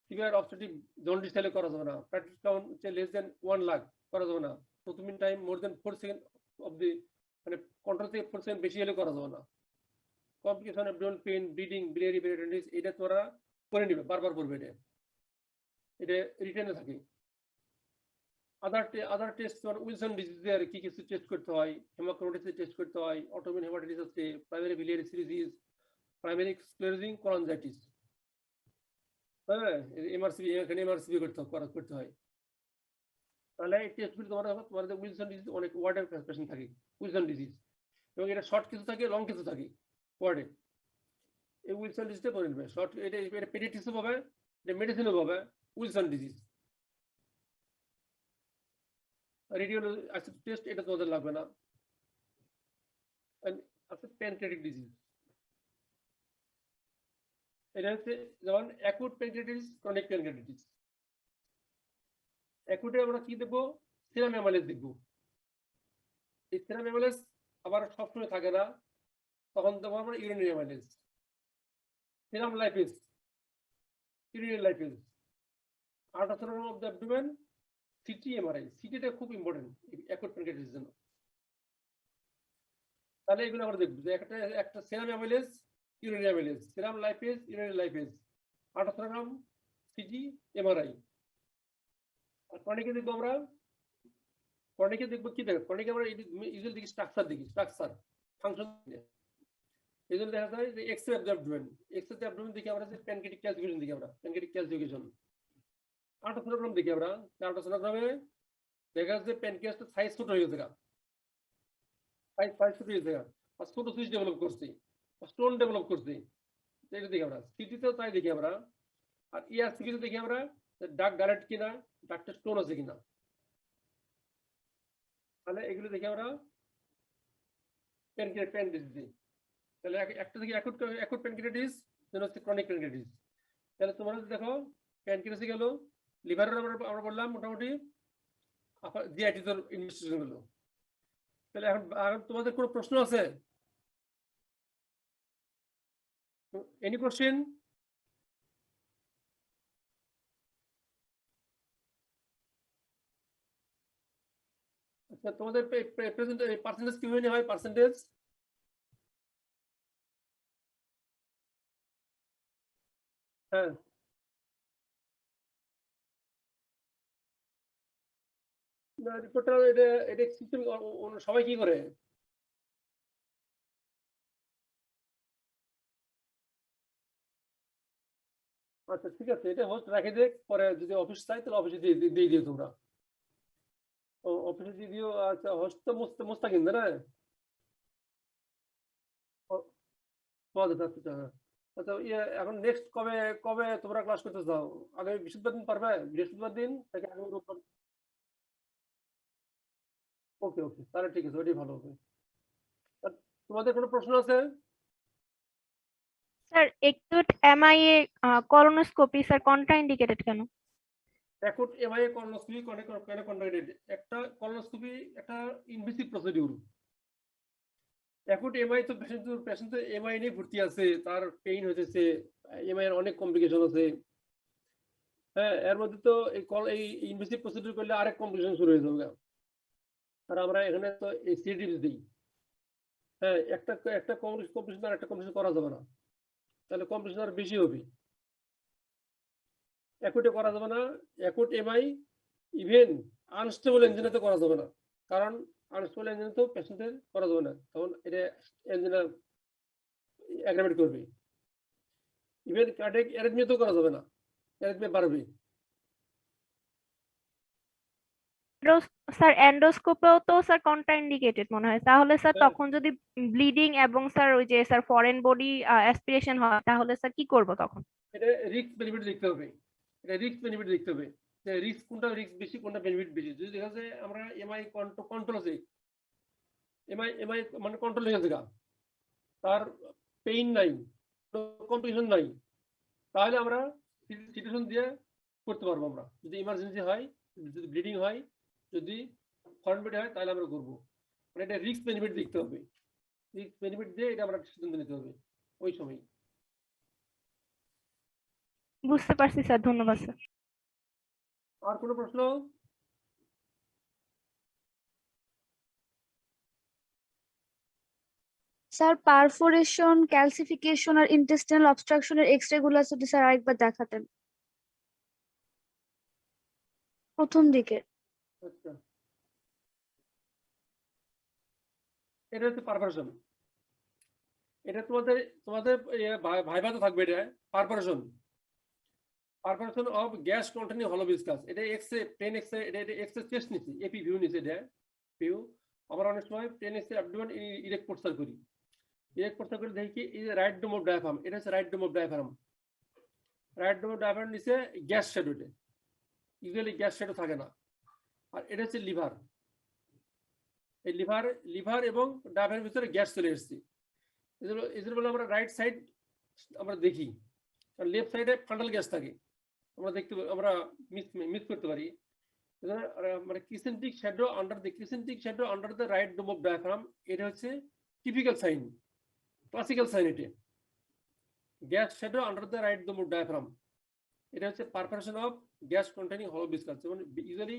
সিভিয়ার অবস্ট্রাকটিভ জন্ডিস হলে করা যাবে না। প্ল্যাটলেট কাউন্ট হচ্ছে লেস দেন 1 লাখ করা যাবে না। Prothrombin time more than 4 second of the, মানে কন্ট্রোল থেকে 4 সেকেন্ড বেশি হলে করা যাবে না। Complication, abdominal pain, bleeding, biliary peritonitis, এটা তোমরা করে নিবে, বারবার করবে, এটা রিটেনে থাকে। আদার টেস্ট তোমার উইলসন ডিজিজের কি কিছু টেস্ট করতে হয়, হেমাক্রোমাটোসিস টেস্ট করতে হয়, অটোইমিউন হেপাটাইটিস আছে, primary biliary cirrhosis, primary sclerosing cholangitis. হ্যাঁ, এমআরসিবি, এখানে এমআরসিবি করতে হয়। তাহলে এই টেস্টগুলো তোমাদের উইলসন ডিজিজ অনেক ওয়ার্ডের পেশেন্ট থাকে, উইলসন ডিজিজ, এবং এটা শর্ট কিছু থাকে, লং কিছু থাকে ওয়ার্ডে। এই উইলসন ডিজিজটা করে নেবে শর্ট, এটা পেডিয়াট্রিক্সও পাবে, এটা মেডিসিনও পাবে, উইলসন ডিজিজ। রেডিওলজি টেস্ট এটা তোমাদের লাগবে না। আছে প্যানক্রিয়াটিক ডিজিজ, এটা হচ্ছে যেমন অ্যাকুট প্যানক্রিয়াটিস, ক্রনিক প্যানক্রিয়াটিস। অ্যাকুটে আমরা কি দেখবো, সিরাম অ্যামাইলেজ দেখবো। এই সিরাম অ্যামাইলেজ আবার সবসময় থাকে না, তখন দেবো আমরা urinary amylase. Serum lipase, urinary lipase, ultrasonogram of the abdomen, CT, MRI. সিটিটা খুব ইম্পর্টেন্ট অ্যাকুট প্যানক্রিয়াটিসের জন্য। তাহলে এগুলো আমরা দেখবো যে একটা serum amylase, urinary amylase, serum lipase, urinary lipase, ultrasonogram, CT, MRI. আর ক্রনিকে দেখবো আমরা, ক্রনিকে দেখবো কি দেখো, ক্রনিকে আমরা ইউজুয়ালি দেখি স্ট্রাকচার ফাংশন। এই জন্য দেখা যায় যে x-ray of the abdomen, x-ray of the abdomen দেখি আমরা যে প্যানক্রিয়াটিক ক্যালসিফিকেশন দেখি আমরা, প্যানক্রিয়াটিক ক্যালসিফিকেশন। আল্ট্রাসোনোগ্রাম দেখি আমরা, আল্ট্রাসোনোগ্রামে দেখা যাচ্ছে প্যানক্রিয়াসটা সাইজ ছোট হয়ে গেছে, সাইজ ছোট হয়ে গেছে, আর ছোট সুইচ ডেভেলপ করছে, স্টোন ডেভেলপ করছে, এটা দেখি আমরা। সিটিতেও তাই দেখি আমরা। আর ইআরসিপিতে দেখি আমরা ডার্ক গালেট কিনা, ডার্কটা স্টোন আছে কিনা। তাহলে এগুলো দেখি আমরা প্যানক্রিয়াটিস দিই। তাহলে একটা দেখি অ্যাকুট প্যানক্রিয়াটিস, যেটা হচ্ছে ক্রনিক প্যানক্রিয়াটিস। তাহলে তোমরা যদি দেখো প্যানক্রিয়াসে গেল, লিভারের আমরা বললাম মোটামুটি জিআইটিসের ইনভেস্টিগেশন গুলো। তাহলে এখন তোমাদের কোনো প্রশ্ন আছে? Any question? আচ্ছা, তোমাদের পার্সেন্টেজ কি হয়নি হয়? পার্সেন্টেজ হ্যাঁ, রিপোর্টার এটা সিস্টেম সবাই কি করে? আচ্ছা ঠিক আছে, এটা হোস্ট রাখে দেখ, পরে যদি অফিস চাই তাহলে অফিসে দিয়ে দিও তোমরা। ও অফিসে দিয়ে দিও। আচ্ছা, হোস্ট তো মোস্তাকিম না? আচ্ছা, আচ্ছা, এখন নেক্সট কবে কবে তোমরা ক্লাস করতে চাও? আগামী বৃহস্পতিবার দিন পারবে? বৃহস্পতিবার দিন নাকি আগামী রোববার? ওকে ওকে, তাহলে ঠিক আছে, ওইটাই ভালো হবে। তোমাদের কোনো প্রশ্ন আছে? Sir acute MIA colonoscopy sir contraindicated কেন? অ্যাকুট এমআইএ কলোনোস্কোপি কেন কন্ট্রাইন্ডিকেটেড? একটা কলোনোস্কোপি একটা ইনভেসিভ প্রসিডিউর। অ্যাকুট এমআই তো পেশেন্ট তো এমআই নিয়ে ভর্তি আছে, তার পেইন হইতেছে, এমআই এর অনেক কমপ্লিকেশন আছে। হ্যাঁ, এর মধ্যে তো এই ইনভেসিভ প্রসিডিউর করলে আরেক কমপ্লিকেশন শুরু হয়ে যাবে। আর আমরা এখানে তো এই সিডিপি দিই। হ্যাঁ, একটা কমপ্লিকেশন আর একটা কমপ্লিকেশন করা যাবে না, তাহলে কমপ্লিকেশন আর বেশি হবে। অ্যাকুটে করা যাবে না, অ্যাকুট এমআই ইভেন আনস্টেবল এনজিনাতে করা যাবে না, কারণ আনস্টেবল এনজিনে তো পেশেন্টের করা যাবে না, তখন এটা এনজিনা অ্যাগ্রাভেট করবে। ইভেন কার্ডিয়াক অ্যারিথমিয়াতেও করা যাবে না, অ্যারিথমিয়া বাড়বে। স্যার এন্ডোস্কোপেও তো স্যার কন্ট্রাইন্ডিকেটেড মনে হয়, তাহলে স্যার হ্যাঁ। তখন যদি ব্লিডিং এবং স্যার ওই যে স্যার ফরেন বডি অ্যাসপিরেশন হয় তাহলে স্যার কি করব তখন? এটা রিস্ক বেনিফিট দেখতে হবে, এটা রিস্ক বেনিফিট দেখতে হবে যে রিস্ক কোনটা, রিস্ক বেশি কোনটা বেনিফিট বেশি। যদি দেখা যায় আমরা এমআই কন্ট্রোল আছে, এমআই মানে কন্ট্রোল হয়ে গেছে, তার পেইন নাই, কমপ্লিকেশন নাই, তাহলে আমরা সিচুয়েশন দিয়ে করতে পারবো। আমরা যদি ইমার্জেন্সি হয়, যদি ব্লিডিং হয়, যদি ফরেন বডি হয়, তাহলে আমরা করবো। মানে এটা রিস্ক বেনিফিট দেখতে হবে, রিস্ক বেনিফিট দিয়ে এটা আমরা সিদ্ধান্ত নিতে হবে ওই সময়। বুঝতে পারছি স্যার, ধন্যবাদ স্যার। আর কোনো প্রশ্ন? স্যার পারফোরেশন, ক্যালসিফিকেশন আর ইন্টেস্টিনাল অবস্ট্রাকশনের এক্সরে গুলো যদি স্যার আরেকবার দেখাতেন প্রথম দিকে। আচ্ছা, এটা হচ্ছে পারফরেশন। এটা তোমাদের তোমাদের ভাইভাতে থাকবে, এটা পারফরেশন অফ গ্যাস কন্টেনিং হলো ভিসকাস। এটা এক্সরে, প্লেন এক্সরে, এটা এক্সরে চেস্ট নিছি, এপি ভিউ নিছে, এটা ভিউ। আমরা অনেক সময় প্লেন এক্সরে অ্যাবডোমেন ইরেক্ট পোর্সার করি, ইরেক্ট পোর্সার করে দেখি কি এই যে রাইট ডোম অফ ডায়াফ্রাম, এটা হচ্ছে right dome of diaphragm. Right dome of diaphragm নিচে গ্যাস শ্যাডো, এটা ইউজুয়ালি গ্যাস শ্যাডো থাকে না। আর এটা হচ্ছে লিভার, এই লিভার এবং ডায়াফ্রামের ভিতরে গ্যাস চলে এসেছে। এজন্য বলে আমরা রাইট সাইড আমরা দেখি, আর লেফট সাইডে ফান্ডাল গ্যাস থাকে, আমরা মিস করতে পারি। মানে crescentic shadow under the right dome of diaphragm, এটা হচ্ছে typical sign. Classical sign gas shadow under the right the মুড ডায়াফ্রাম, এটা হচ্ছে পারফরেশন অফ গ্যাস কন্টেনিং হলো বিসকাস, যেমন ইউজুয়ালি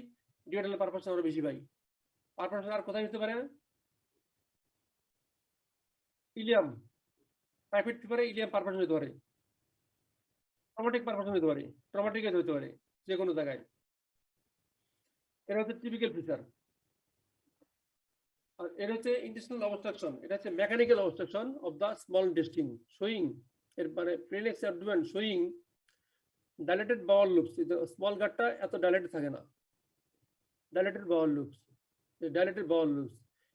ডিওডাল পারফরেশন আমরা বেশি পাই। পারফরেশন আর কোথায় হতে পারে? ইলিয়াম, টাইফয়েড ফিভারে ইলিয়াম পারফরেশন হতে পারে, ট্রমাটিক পারফরেশন হতে পারে, ট্রমাটিক হতে পারে যে কোনো জায়গায়। এটা হচ্ছে টিপিক্যাল ফিচার। আর এটা হচ্ছে ইন্টেস্টিনাল অবস্ট্রাকশন, এটা হচ্ছে mechanical obstruction of the small intestine showing, এর মানে প্রিলেক্স abdomen showing dilated bowel loops. Small গাটটা এত ডাইলেটেড থাকে না, dilated bowel loops, dilated bowel loops.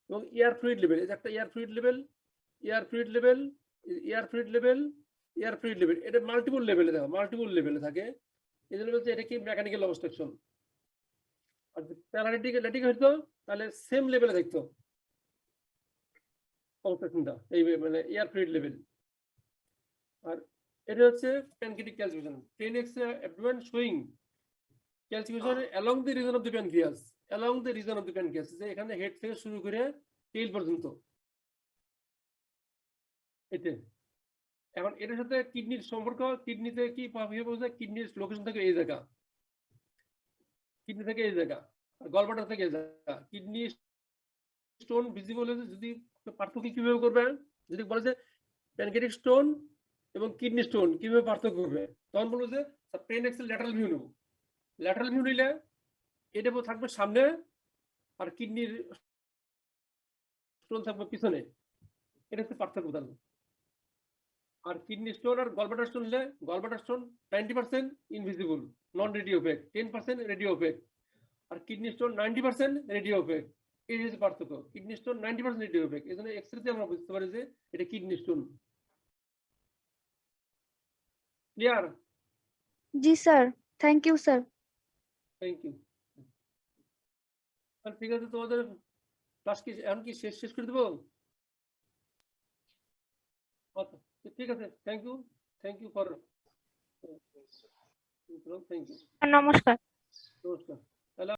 এবং এয়ার ফ্লুইড লেভেল, এটা একটা air fluid level, air fluid level, air fluid level, air fluid level, এটা মাল্টিপল লেভেলে থাকে, মাল্টিপল লেভেলে থাকে। এই জন্য বলছে এটা কি মেকানিক্যাল অবস্ট্রাকশন। আর প্যারালিটিক হইতো তাহলে সেম লেভেলে দেখতো অবস্ট্রাকশনটা, এই মানে এয়ার ফ্লুইড লেভেল। আর এটা হচ্ছে pancreatic calcification, 10x abdomen showing calcification along the region of the pancreas, along the region of the pancreas, যে এখানে হেড থেকে শুরু করে টেইল পর্যন্ত। এতে এখন এটার সাথে কিডনির সম্পর্ক, কিডনিতে কি বোঝা, কিডনির লোকেশন থেকে এই জায়গা, কিডনি থেকে এই জায়গা, গলব্লাডার থেকে এই জায়গা। কিডনি স্টোন ভিজিবল হলে যদি পার্থক্য কিভাবে করবে, যদি বলে যে প্যানক্রিয়াটিক স্টোন এবং কিডনি স্টোন কিভাবে পার্থক্য করবে, তখন বলবো যে পেন এক্সেল ল্যাটারাল ভিউ নেব। ল্যাটারাল ভিউ নিলে এটা থাকবে সামনে আর কিডনির স্টোন থাকবে পিছনে, এটা হচ্ছে পার্থক্য তাহলে। আর কিডনি স্টোন আর গলব্লাডার স্টোন নিলে গলব্লাডার স্টোন 90% ইনভিজিবল, নন রেডিও ওপেক, 10% রেডিও ওপেক। আর কিডনি স্টোন 90% রেডিও ওপেক, এই হচ্ছে পার্থক্য। কিডনি স্টোন 90% রেডিও ওপেক, এই জন্য এক্সরেতে আমরা বুঝতে পারি যে এটা কিডনি স্টোন। ক্লিয়ার? জি sir, thank you sir. Thank you. ঠিক আছে, তোমাদের ক্লাস কি এখন কি শেষ করে দেবো? আচ্ছা ঠিক আছে, thank you for, thank you, নমস্কার। নমস্কার।